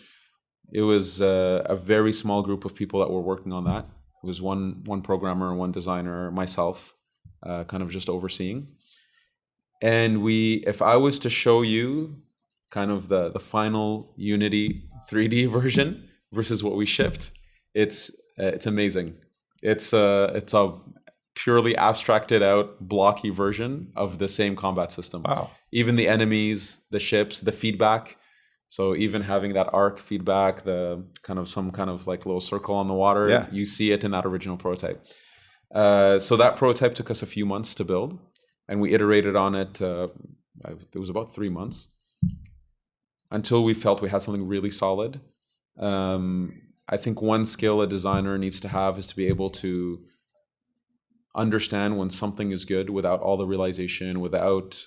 a very small group of people that were working on that. It was one programmer and one designer, myself, kind of just overseeing. And if I was to show you kind of the final Unity 3D version versus what we shipped, it's amazing. It's a purely abstracted out, blocky version of the same combat system. Wow. Even the enemies, the ships, the feedback. So even having that arc feedback, the some kind of like little circle on the water, you see it in that original prototype. So that prototype took us a few months to build, and we iterated on it. It was about 3 months until we felt we had something really solid. I think one skill a designer needs to have is to be able to understand when something is good without all the realization, without,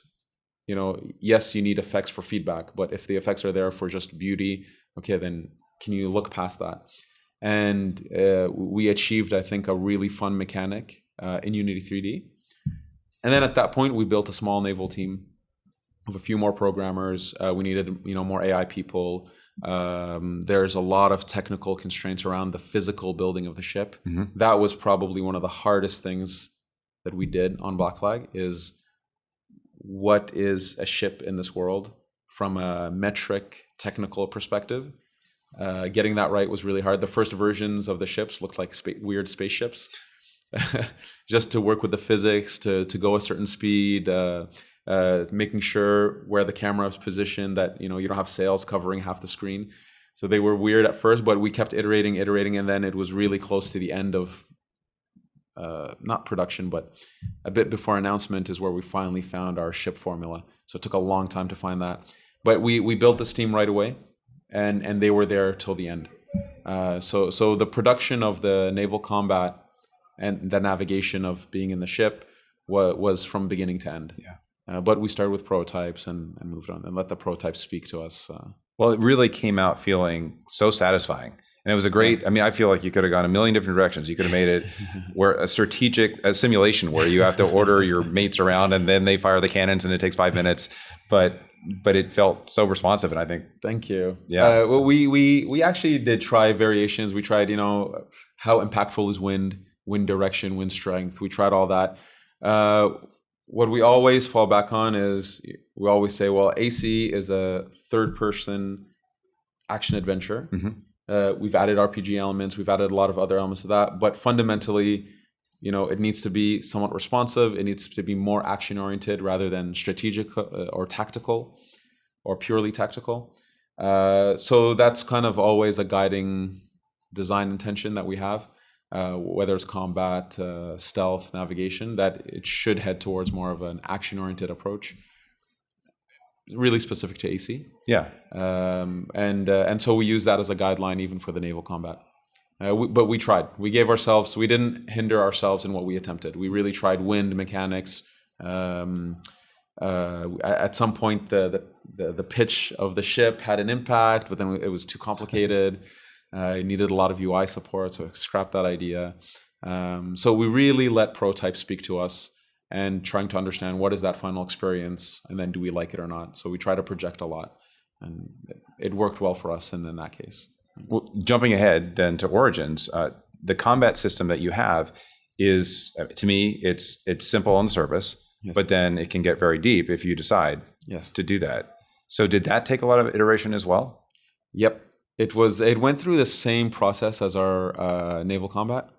yes, you need effects for feedback, but if the effects are there for just beauty, okay, then can you look past that? And we achieved, I think, a really fun mechanic in Unity 3D. And then at that point, we built a small naval team of a few more programmers. We needed, more AI people. There's a lot of technical constraints around the physical building of the ship. That was probably one of the hardest things that we did on Black Flag is what is a ship in this world from a metric technical perspective. Getting that right was really hard. The first versions of the ships looked like weird spaceships. Just to work with the physics, to go a certain speed, making sure where the camera is positioned, that you don't have sails covering half the screen. So they were weird at first, but we kept iterating, and then it was really close to the end of not production, but a bit before announcement is where we finally found our ship formula. So it took a long time to find that, but we built this team right away, and they were there till the end. So the production of the naval combat and the navigation of being in the ship was from beginning to end. Yeah. But we started with prototypes and moved on and let the prototypes speak to us. Well, it really came out feeling so satisfying. And it was a great, I feel like you could have gone a million different directions. You could have made it where a simulation where you have to order your mates around and then they fire the cannons and it takes 5 minutes. But it felt so responsive, and I think. Thank you. Yeah. Well, we actually did try variations. We tried, how impactful is wind direction, wind strength. We tried all that. What we always fall back on is we always say, well, AC is a third-person action adventure. We've added RPG elements. We've added a lot of other elements to that. But fundamentally, it needs to be somewhat responsive. It needs to be more action-oriented rather than strategic or tactical or purely tactical. So that's kind of always a guiding design intention that we have. Whether it's combat, stealth, navigation, that it should head towards more of an action-oriented approach, really specific to AC. Yeah. And so we use that as a guideline even for the naval combat. But we tried. We didn't hinder ourselves in what we attempted. We really tried wind mechanics. At some point, the pitch of the ship had an impact, but then it was too complicated. It needed a lot of UI support, so I scrapped that idea. So we really let prototypes speak to us and trying to understand what is that final experience, and then do we like it or not. So we try to project a lot, and it worked well for us in that case. Well, jumping ahead then to Origins, the combat system that you have is, to me, it's simple on the surface, but then it can get very deep if you decide to do that. So did that take a lot of iteration as well? Yep. It went through the same process as our naval combat.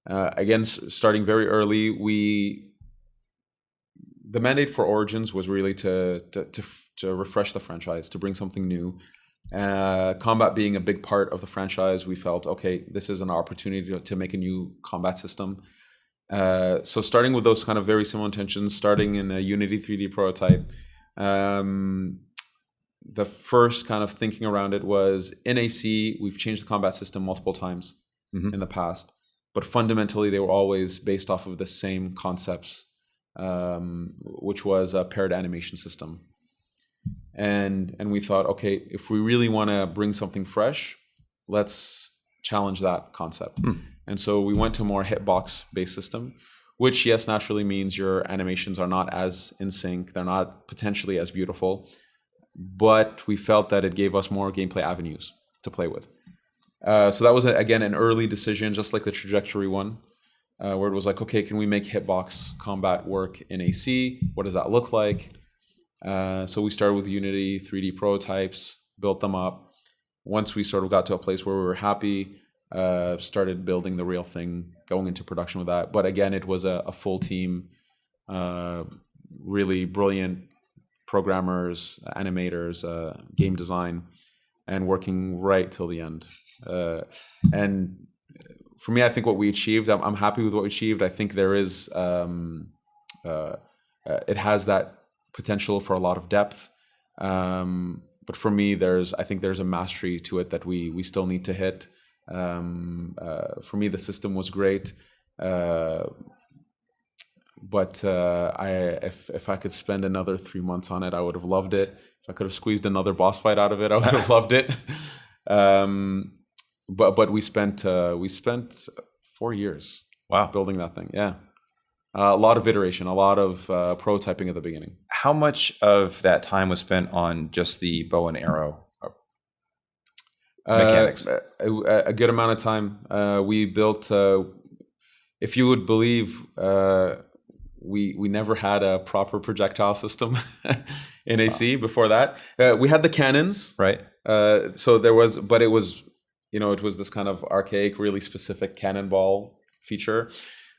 Again, starting very early, the mandate for Origins was really to refresh the franchise, to bring something new. Combat being a big part of the franchise, we felt, okay, this is an opportunity to make a new combat system. So starting with those kind of very similar intentions, starting in a Unity 3D prototype, the first kind of thinking around it was in AC, we've changed the combat system multiple times in the past, but fundamentally they were always based off of the same concepts, which was a paired animation system. And we thought, okay, if we really want to bring something fresh, let's challenge that concept. And so we went to a more hitbox-based system, which, yes, naturally means your animations are not as in sync. They're not potentially as beautiful. But we felt that it gave us more gameplay avenues to play with. So that was, again, an early decision, just like the trajectory one, where it was like, okay, can we make hitbox combat work in AC? What does that look like? So we started with Unity 3D prototypes, built them up. Once we sort of got to a place where we were happy, started building the real thing, going into production with that. But again, it was a full team, really brilliant programmers, animators, game design, and working right till the end. And for me, I think what we achieved, I'm happy with what we achieved. I think there is, it has that potential for a lot of depth. But for me, I think there's a mastery to it that we still need to hit. For me, the system was great. But if I could spend another 3 months on it, I would have loved it. If I could have squeezed another boss fight out of it, I would have loved it. But we spent 4 years building that thing. Yeah, a lot of iteration, a lot of prototyping at the beginning. How much of that time was spent on just the bow and arrow mechanics? A good amount of time. We built, if you would believe, we never had a proper projectile system in AC before that. We had the cannons, right? So there was, but it was, it was this kind of archaic, really specific cannonball feature.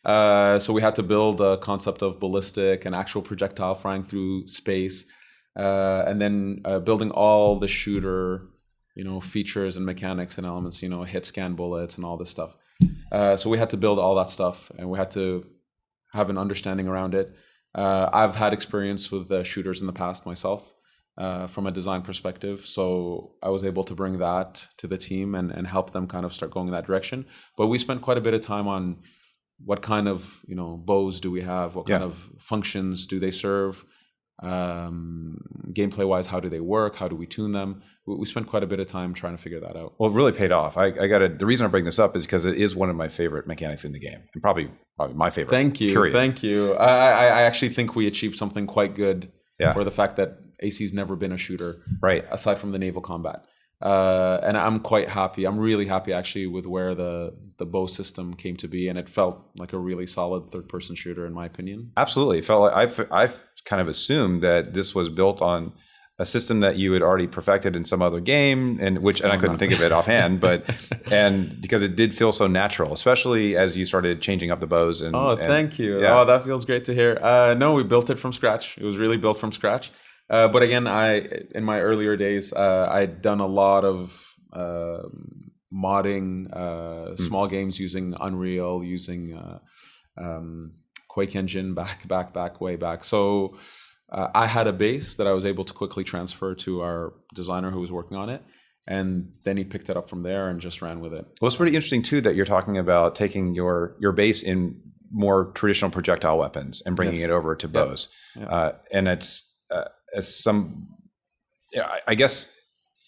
So we had to build a concept of ballistic and actual projectile flying through space, and then building all the shooter, features and mechanics and elements, hit scan bullets and all this stuff. So we had to build all that stuff, and we had to have an understanding around it. I've had experience with shooters in the past myself, from a design perspective. So I was able to bring that to the team and help them kind of start going in that direction. But we spent quite a bit of time on what kind of, bows do we have? What kind of functions do they serve? Gameplay wise, how do they work? How do we tune them? We spent quite a bit of time trying to figure that out. Well, it really paid off. The reason I bring this up is because it is one of my favorite mechanics in the game, and probably my favorite. Thank you. Period. Thank you. I actually think we achieved something quite good for the fact that AC's never been a shooter, right? Aside from the naval combat. And I'm quite happy. I'm really happy actually with where the bow system came to be, and it felt like a really solid third-person shooter in my opinion. Absolutely, it felt like I've kind of assumed that this was built on a system that you had already perfected in some other game, and I couldn't think of it offhand, and because it did feel so natural, especially as you started changing up the bows. Thank you. Yeah. Oh, that feels great to hear. No, we built it from scratch. It was really built from scratch. But again, in my earlier days, I'd done a lot of modding small games using Unreal, using Quake Engine way back. So I had a base that I was able to quickly transfer to our designer who was working on it. And then he picked it up from there and just ran with it. Well, it's pretty interesting too that you're talking about taking your base in more traditional projectile weapons and bringing it over to bows. Yep. And it's I guess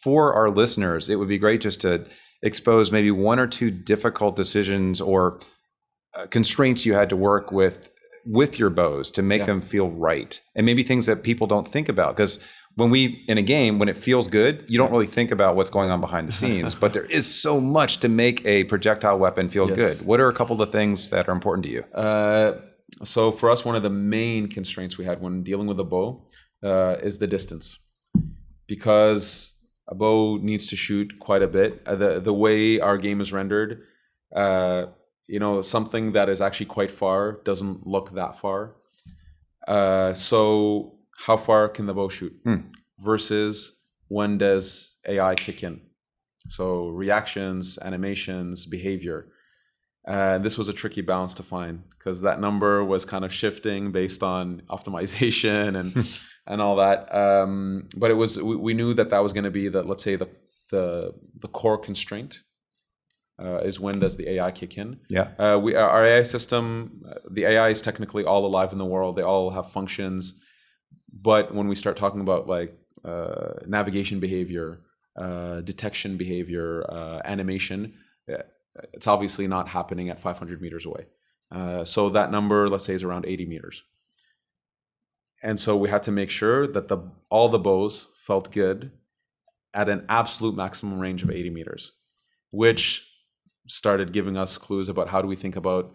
for our listeners, it would be great just to expose maybe one or two difficult decisions or constraints you had to work with your bows to make them feel right, and maybe things that people don't think about. Because in a game, when it feels good, you don't really think about what's going on behind the scenes, but there is so much to make a projectile weapon feel good. What are a couple of things that are important to you? So for us, one of the main constraints we had when dealing with a bow is the distance, because a bow needs to shoot quite a bit. The way our game is rendered, something that is actually quite far doesn't look that far. So how far can the bow shoot versus when does AI kick in? So reactions, animations, behavior. This was a tricky balance to find because that number was kind of shifting based on optimization and all that. But we knew that was going to be let's say the core constraint. Is when does the AI kick in? Yeah. Our AI system, the AI is technically all alive in the world. They all have functions, but when we start talking about like navigation behavior, detection behavior, animation, it's obviously not happening at 500 meters away. So that number, let's say, is around 80 meters. And so we had to make sure that all the bows felt good at an absolute maximum range of 80 meters, which started giving us clues about how do we think about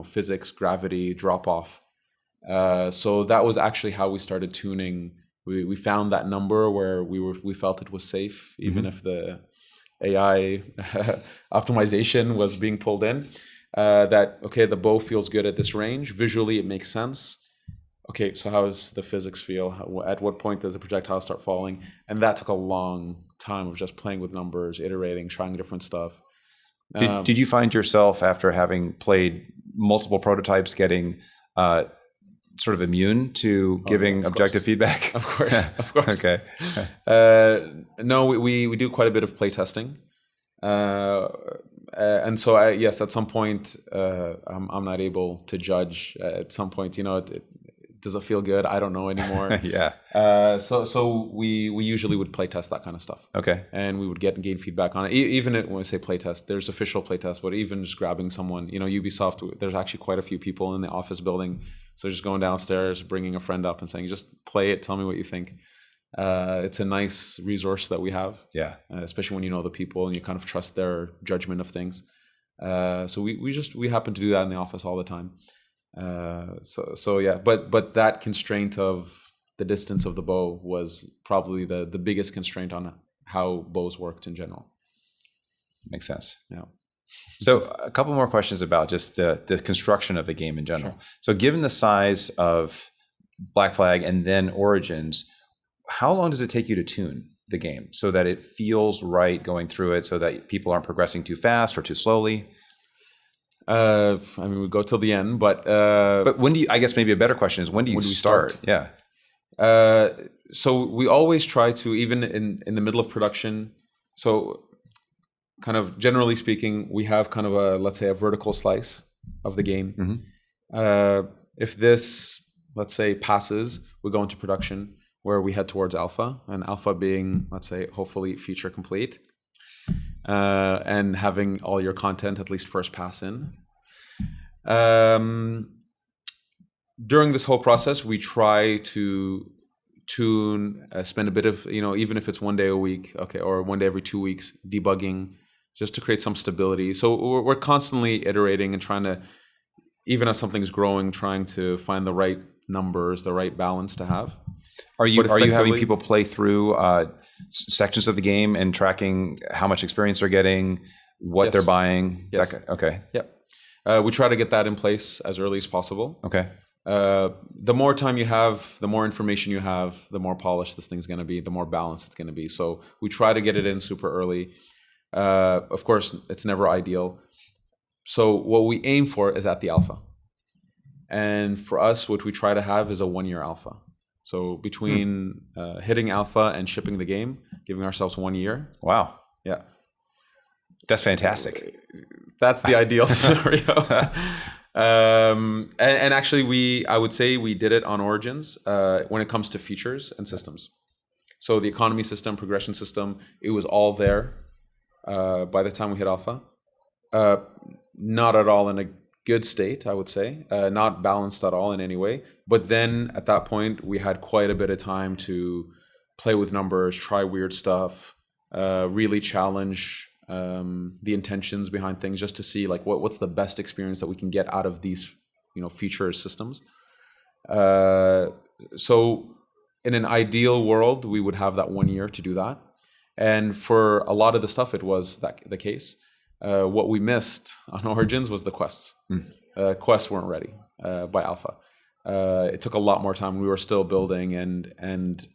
physics, gravity, drop off. So that was actually how we started tuning. We found that number where we felt it was safe, even if the AI optimization was being pulled in. The bow feels good at this range. Visually, it makes sense. Okay, so how does the physics feel? At what point does the projectile start falling? And that took a long time of just playing with numbers, iterating, trying different stuff. Did you find yourself, after having played multiple prototypes, getting sort of immune to giving objective feedback? Of course. Okay. No, we do quite a bit of play testing. And so, at some point, I'm not able to judge. At some point, does it feel good? I don't know anymore. Yeah. So we usually would play test that kind of stuff. Okay. And we would gain feedback on it. Even when we say play test, there's official play test, but even just grabbing someone, Ubisoft, there's actually quite a few people in the office building. So just going downstairs, bringing a friend up and saying, just play it, tell me what you think. It's a nice resource that we have. Yeah. Especially when you know the people and you kind of trust their judgment of things. So we happen to do that in the office all the time. But that constraint of the distance of the bow was probably the biggest constraint on how bows worked in general. Makes sense. Yeah. So a couple more questions about just the construction of the game in general. Sure. So given the size of Black Flag and then Origins, how long does it take you to tune the game so that it feels right going through it, so that people aren't progressing too fast or too slowly? We go till the end, but when do you? I guess maybe a better question is when do you start? Yeah. So we always try to, even in the middle of production. So, kind of generally speaking, we have kind of let's say a vertical slice of the game. Mm-hmm. If this, let's say, passes, we go into production where we head towards alpha, and alpha being, let's say, hopefully feature complete. And having all your content at least first pass in. During this whole process, we try to tune, spend a bit of, even if it's one day a week, or one day every 2 weeks, debugging, just to create some stability. So we're constantly iterating and trying to, even as something's growing, trying to find the right numbers, the right balance to have. Are you having people play through sections of the game and tracking how much experience they're getting, what they're buying? Yes. Okay. Yeah. We try to get that in place as early as possible. Okay. The more time you have, the more information you have, the more polished this thing's going to be, the more balanced it's going to be. So we try to get it in super early. Of course, it's never ideal. So what we aim for is at the alpha. And for us, what we try to have is a 1-year alpha. So between hitting alpha and shipping the game, giving ourselves 1 year. Wow. Yeah. That's fantastic. That's the ideal scenario. And actually, I would say we did it on Origins when it comes to features and systems. So the economy system, progression system, it was all there by the time we hit alpha. Not at all in a good state, I would say, not balanced at all in any way. But then at that point, we had quite a bit of time to play with numbers, try weird stuff, really challenge the intentions behind things, just to see like what's the best experience that we can get out of these, feature systems. So in an ideal world, we would have that 1 year to do that. And for a lot of the stuff, it was the case. What we missed on Origins was the quests. Quests weren't ready by alpha. It took a lot more time. We were still building, and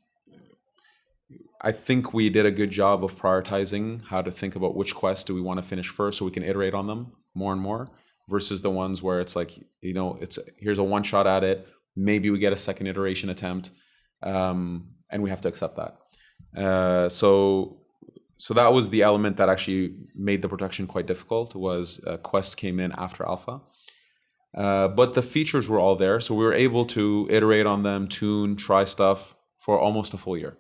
I think we did a good job of prioritizing how to think about which quests do we want to finish first, so we can iterate on them more and more, versus the ones where it's like, here's a one shot at it. Maybe we get a second iteration attempt, and we have to accept that. So that was the element that actually made the production quite difficult, was quests came in after alpha. But the features were all there, so we were able to iterate on them, tune, try stuff for almost a full year.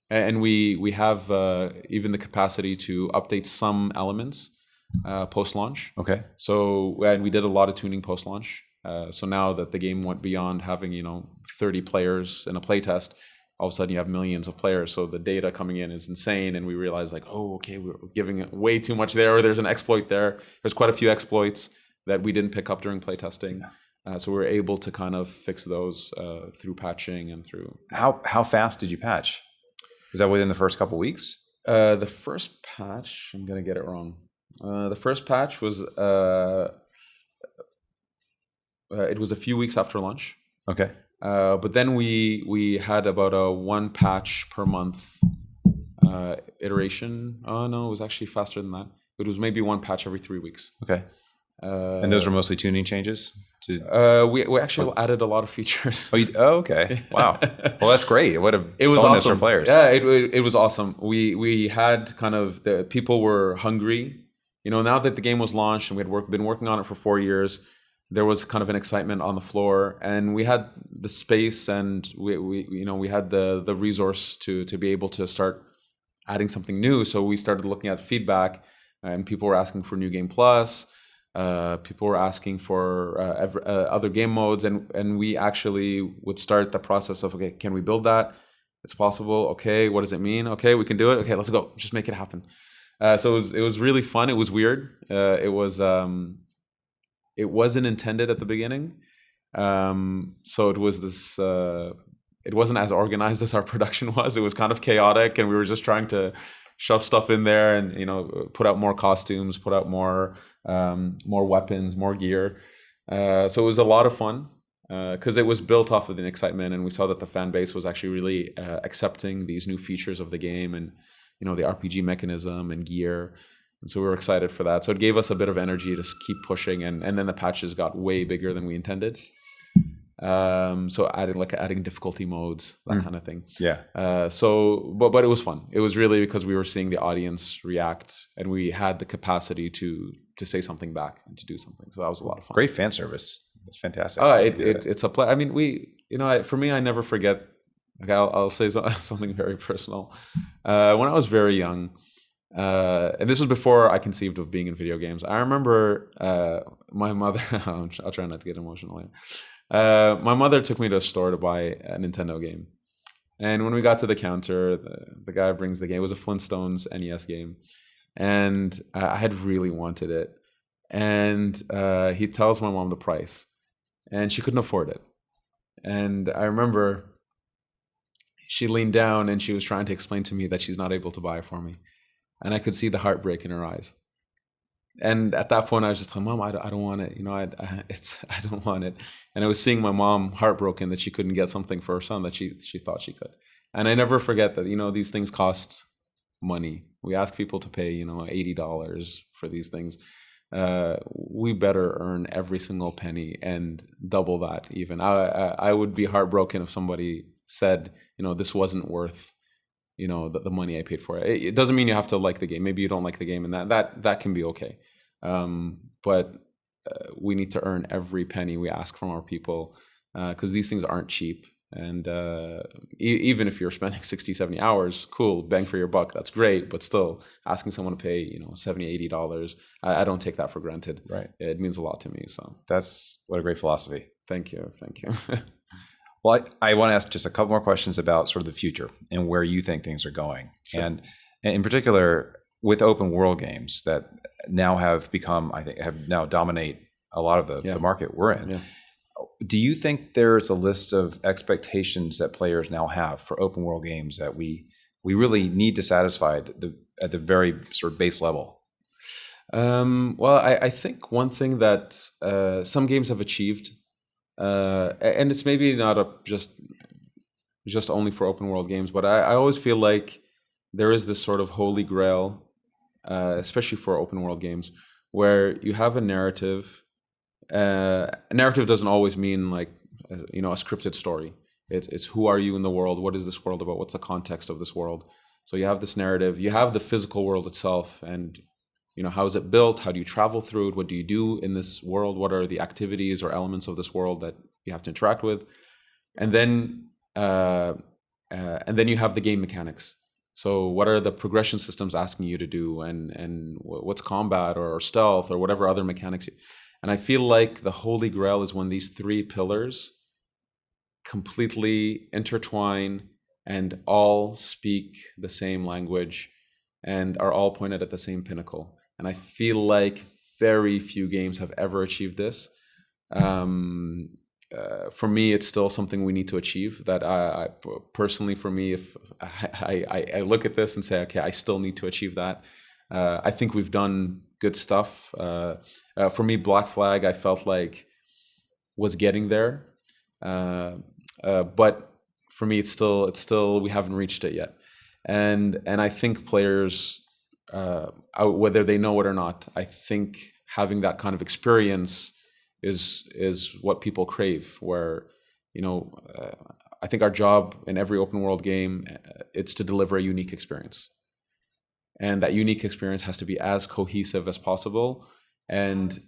And we have even the capacity to update some elements post-launch. Okay. So, and we did a lot of tuning post-launch. So now that the game went beyond having 30 players in a playtest, all of a sudden you have millions of players. So the data coming in is insane, and we realize like, oh, okay, we're giving it way too much there, or there's an exploit there. There's quite a few exploits that we didn't pick up during playtesting. So we were able to kind of fix those through patching and through. How fast did you patch? Was that within the first couple weeks? The first patch, I'm gonna get it wrong. The first patch was it was a few weeks after launch. Okay. But then we had about a one patch per month iteration. Oh no, it was actually faster than that. It was maybe one patch every 3 weeks. Okay. And those were mostly tuning changes? We actually added a lot of features. Oh, okay. Wow. Well, that's great. What a it was bonus awesome for players. Yeah, it was awesome. We had kind of the people were hungry. Now that the game was launched and we had been working on it for 4 years, there was kind of an excitement on the floor, and we had the space, and we had the resource to be able to start adding something new. So we started looking at feedback, and people were asking for New Game Plus. People were asking for other game modes, and we actually would start the process of, okay, can we build that? It's possible. Okay, what does it mean? Okay, we can do it. Okay, let's go. Just make it happen. So it was really fun. It was weird. It wasn't intended at the beginning. So it was this. It wasn't as organized as our production was. It was kind of chaotic, and we were just trying to shove stuff in there, and put out more costumes, put out more weapons, more gear. So it was a lot of fun because it was built off of an excitement, and we saw that the fan base was actually really accepting these new features of the game, and the RPG mechanism and gear. And so we were excited for that. So it gave us a bit of energy to keep pushing, and then the patches got way bigger than we intended. So adding difficulty modes, that kind of thing. Yeah. But it was fun. It was really because we were seeing the audience react, and we had the capacity to say something back and to do something. So that was a lot of fun. Great fan service. That's fantastic. It's a play. I mean, for me, I never forget. Like I'll say something very personal. When I was very young, and this was before I conceived of being in video games, I remember my mother. I'll try not to get emotional here. My mother took me to a store to buy a Nintendo game. And when we got to the counter, the guy brings the game. It was a Flintstones NES game. And I had really wanted it. And he tells my mom the price. And she couldn't afford it. And I remember she leaned down and she was trying to explain to me that she's not able to buy it for me. And I could see the heartbreak in her eyes. And at that point, I was just telling Mom, I don't want it. I don't want it. And I was seeing my mom heartbroken that she couldn't get something for her son that she thought she could. And I never forget that, these things cost money. We ask people to pay, $80 for these things. We better earn every single penny and double that even. I would be heartbroken if somebody said, this wasn't worth the money I paid for it. It doesn't mean you have to like the game. Maybe you don't like the game, and that can be okay. But we need to earn every penny we ask from our people, because these things aren't cheap. And even if you're spending 60, 70 hours, cool, bang for your buck, that's great. But still, asking someone to pay, $70, $80, I don't take that for granted. Right. It means a lot to me. So That's what a great philosophy. thank you. Well, I want to ask just a couple more questions about sort of the future and where you think things are going. Sure. And in particular, with open world games that now have become, I think, have now dominate a lot of the market we're in. Yeah. Do you think there's a list of expectations that players now have for open world games that we really need to satisfy at the very sort of base level? Well, I think one thing that some games have achieved, and it's maybe not just only for open world games, but I always feel like there is this sort of holy grail, especially for open world games, where you have a narrative. A narrative doesn't always mean like a scripted story. It's who are you in the world? What is this world about? What's the context of this world? So you have this narrative. You have the physical world itself, and how is it built? How do you travel through it? What do you do in this world? What are the activities or elements of this world that you have to interact with? And then you have the game mechanics. So what are the progression systems asking you to do, and what's combat or stealth or whatever other mechanics? And I feel like the holy grail is when these three pillars completely intertwine and all speak the same language and are all pointed at the same pinnacle. And I feel like very few games have ever achieved this. For me, it's still something we need to achieve. That I personally, for me, if I look at this and say, okay, I still need to achieve that. I think we've done good stuff. For me, Black Flag, I felt like was getting there, but for me, it's still we haven't reached it yet. And I think players, whether they know it or not, I think having that kind of experience is what people crave. Where I think our job in every open world game, it's to deliver a unique experience. And that unique experience has to be as cohesive as possible and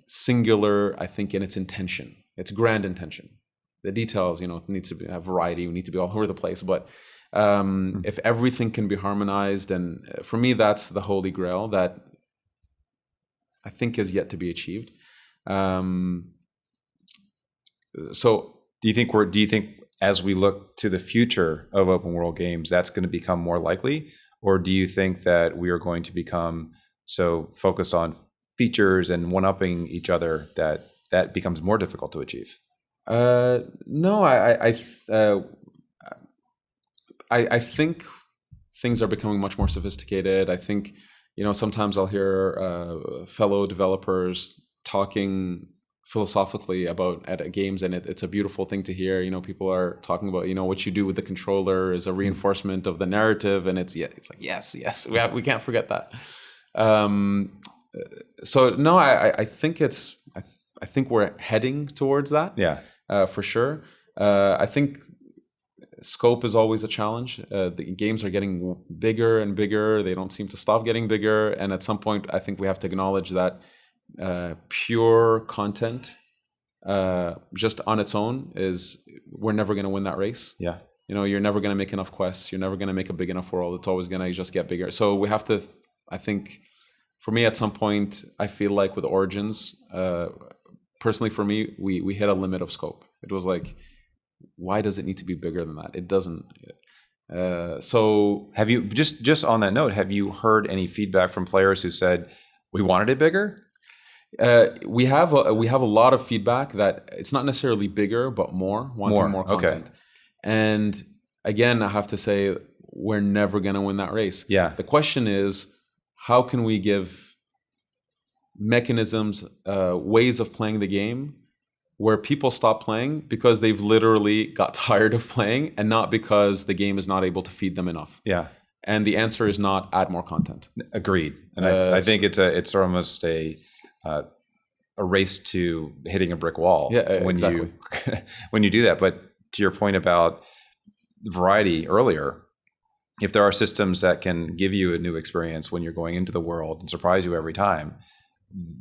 singular, I think, in its intention. Its grand intention. The details, it needs to have variety. We need to be all over the place. But if everything can be harmonized, and for me, that's the holy grail that I think is yet to be achieved. So, do you think as we look to the future of open world games, that's going to become more likely? Or do you think that we are going to become so focused on features and one-upping each other that becomes more difficult to achieve? No, I think things are becoming much more sophisticated. I think, sometimes I'll hear fellow developers talking philosophically about games, and it's a beautiful thing to hear. People are talking about what you do with the controller is a reinforcement of the narrative, and it's like yes, we can't forget that. So no, I think I think we're heading towards that. Yeah, for sure. I think scope is always a challenge. The games are getting bigger and bigger. They don't seem to stop getting bigger, and at some point, I think we have to acknowledge that. Pure content just on its own we're never going to win that race. Yeah. You're never going to make enough quests. You're never going to make a big enough world. It's always going to just get bigger. So we have to, I think, for me at some point, I feel like with Origins, personally for me, we hit a limit of scope. It was like, why does it need to be bigger than that? It doesn't. So have you, just on that note, have you heard any feedback from players who said, we wanted it bigger? We have a lot of feedback that it's not necessarily bigger, but wanting more content. Okay. And again, I have to say, we're never going to win that race. Yeah. The question is, how can we give mechanisms, ways of playing the game where people stop playing because they've literally got tired of playing and not because the game is not able to feed them enough. Yeah. And the answer is not add more content. Agreed. And I think it's almost a race to hitting a brick wall. Yeah, when exactly. when you do that. But to your point about variety earlier, if there are systems that can give you a new experience when you're going into the world and surprise you every time,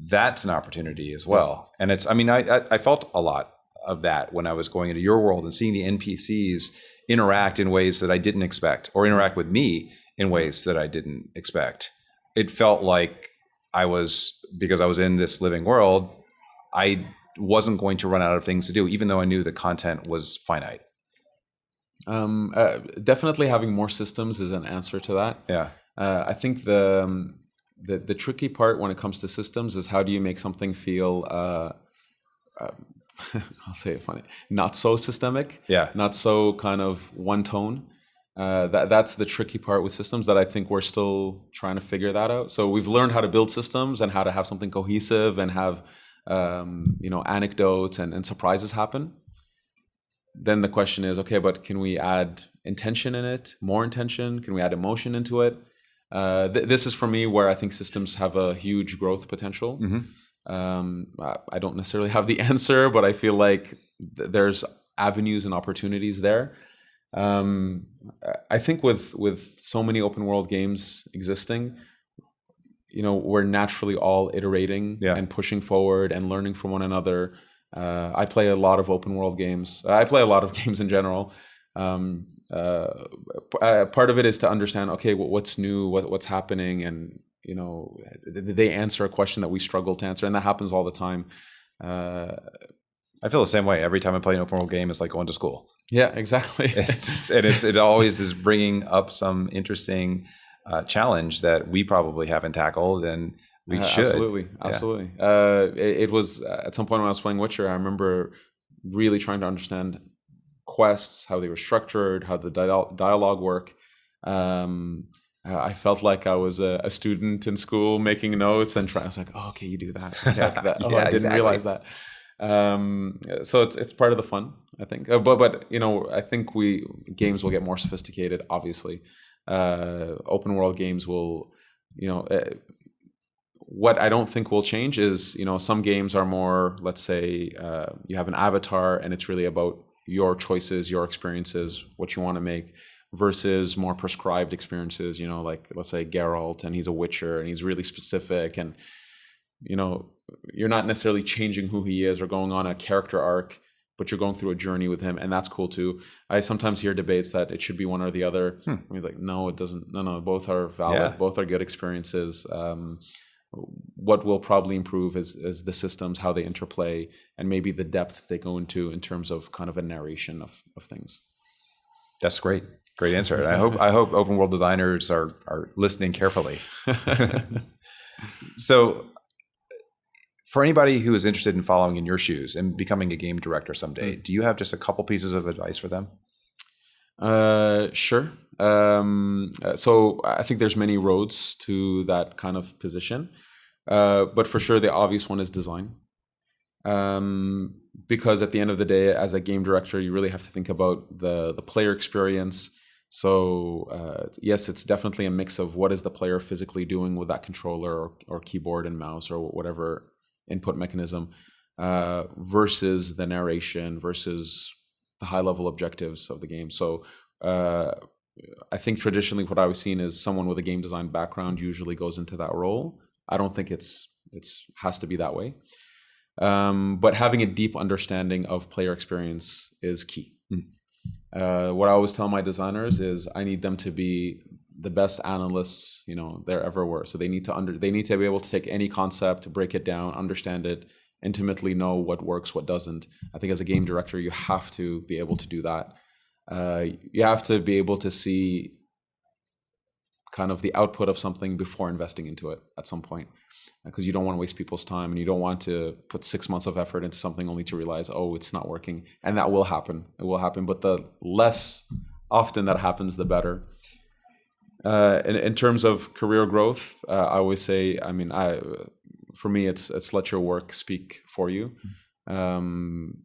that's an opportunity as well. Yes. And I felt a lot of that when I was going into your world and seeing the NPCs interact in ways that I didn't expect, or interact with me in ways that I didn't expect. It felt like because I was in this living world, I wasn't going to run out of things to do, even though I knew the content was finite. Definitely having more systems is an answer to that. Yeah. I think the tricky part when it comes to systems is how do you make something feel, I'll say it funny, not so systemic, not so kind of one tone. That's the tricky part with systems that I think we're still trying to figure that out. So we've learned how to build systems and how to have something cohesive and have anecdotes and surprises happen. Then the question is, okay, but can we add intention in it, more intention? Can we add emotion into it? This is for me where I think systems have a huge growth potential. I don't necessarily have the answer, but I feel like there's avenues and opportunities there. I think with so many open world games existing, we're naturally all iterating and pushing forward and learning from one another. I play a lot of open world games. I play a lot of games in general. Part of it is to understand, okay, what's new, what's happening, and did they answer a question that we struggle to answer, and that happens all the time. I feel the same way. Every time I play an open world game, it's like going to school. Yeah, exactly. It always is bringing up some interesting challenge that we probably haven't tackled, and we should. Absolutely. It was at some point when I was playing Witcher, I remember really trying to understand quests, how they were structured, how the dialogue work. I felt like I was a student in school making notes and I was like, oh, okay, you do that. Okay, I didn't realize that. So it's part of the fun, I think. But I think games will get more sophisticated. Obviously, open world games will, what I don't think will change is, some games are more, let's say, you have an avatar and it's really about your choices, your experiences, what you want to make, versus more prescribed experiences, like let's say Geralt and he's a Witcher and he's really specific and, you're not necessarily changing who he is or going on a character arc, but you're going through a journey with him, and that's cool too. I sometimes hear debates that it should be one or the other. I mean, like, no, it doesn't. No, both are valid. Yeah. Both are good experiences. What will probably improve is the systems, how they interplay, and maybe the depth they go into in terms of kind of a narration of things. That's great. Great answer. And I hope open world designers are listening carefully. So for anybody who is interested in following in your shoes and becoming a game director someday, do you have just a couple pieces of advice for them? Sure. So I think there's many roads to that kind of position. But for sure, the obvious one is design. Because at the end of the day, as a game director, you really have to think about the player experience. So yes, it's definitely a mix of what is the player physically doing with that controller or keyboard and mouse or whatever input mechanism, versus the narration, versus the high level objectives of the game. So I think traditionally what I was seeing is someone with a game design background usually goes into that role. I don't think it's has to be that way. But having a deep understanding of player experience is key. What I always tell my designers is I need them to be the best analysts, there ever were. So they need to be able to take any concept, break it down, understand it, intimately know what works, what doesn't. I think as a game director, you have to be able to do that. You have to be able to see kind of the output of something before investing into it at some point, because you don't want to waste people's time and you don't want to put 6 months of effort into something only to realize, oh, it's not working. And that will happen. It will happen. But the less often that happens, the better. In terms of career growth, I always say, for me, it's let your work speak for you. Don't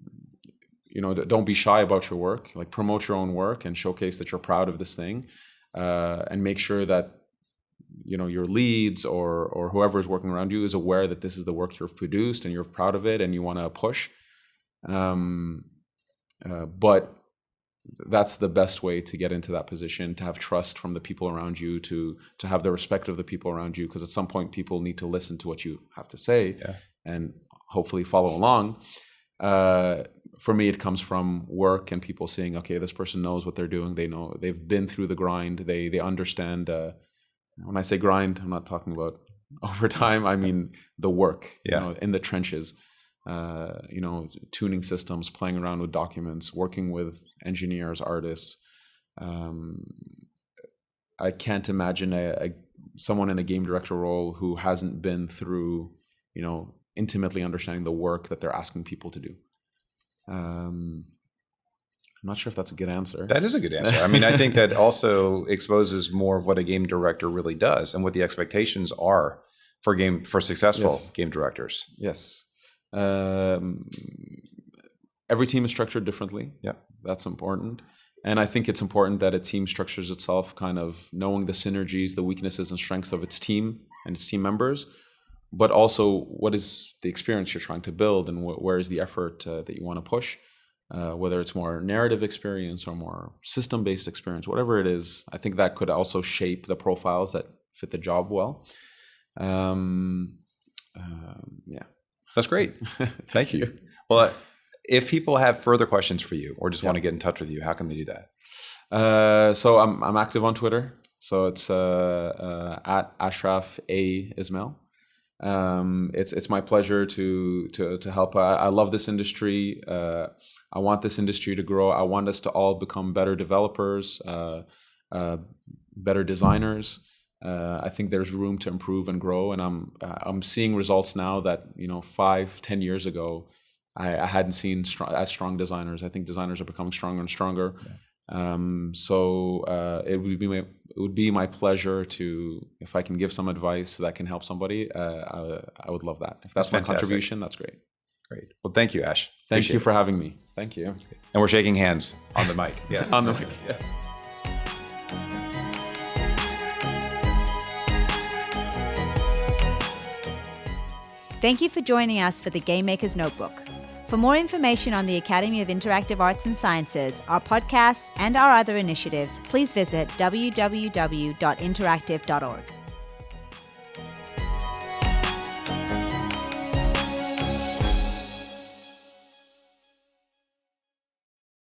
be shy about your work. Like, promote your own work and showcase that you're proud of this thing, and make sure that your leads or whoever is working around you is aware that this is the work you've produced and you're proud of it and you want to push. But that's the best way to get into that position, to have trust from the people around you, to have the respect of the people around you, because at some point people need to listen to what you have to say and hopefully follow along. for me, it comes from work and people seeing, okay, this person knows what they're doing. They know, they've been through the grind. They understand. When I say grind, I'm not talking about overtime. I mean the work, in the trenches. Tuning systems, playing around with documents, working with engineers, artists. I can't imagine someone in a game director role who hasn't been through, intimately understanding the work that they're asking people to do. I'm not sure if that's a good answer. That is a good answer. I mean, I think that also exposes more of what a game director really does and what the expectations are for successful game directors. Yes. Every team is structured differently. Yeah, that's important. And I think it's important that a team structures itself kind of knowing the synergies, the weaknesses and strengths of its team and its team members, but also what is the experience you're trying to build and where is the effort that you want to push, whether it's more narrative experience or more system-based experience, whatever it is. I think that could also shape the profiles that fit the job well. That's great. Thank you. Well, if people have further questions for you or just want to get in touch with you, how can they do that? So I'm active on Twitter. So it's at Ashraf Ismail. It's my pleasure to help. I love this industry. I want this industry to grow. I want us to all become better developers, better designers. I think there's room to improve and grow, and I'm seeing results now that 5-10 years ago I hadn't seen as strong designers. I think designers are becoming stronger and stronger. Yeah. It would be my pleasure to, if I can give some advice that can help somebody, I would love that. If that's my contribution, that's great. Great. Well, thank you, Ash. Thank you for having me. Thank you. And we're shaking hands on the mic. Yes. On the mic. Yes. Thank you for joining us for the Game Maker's Notebook. For more information on the Academy of Interactive Arts and Sciences, our podcasts, and our other initiatives, please visit www.interactive.org.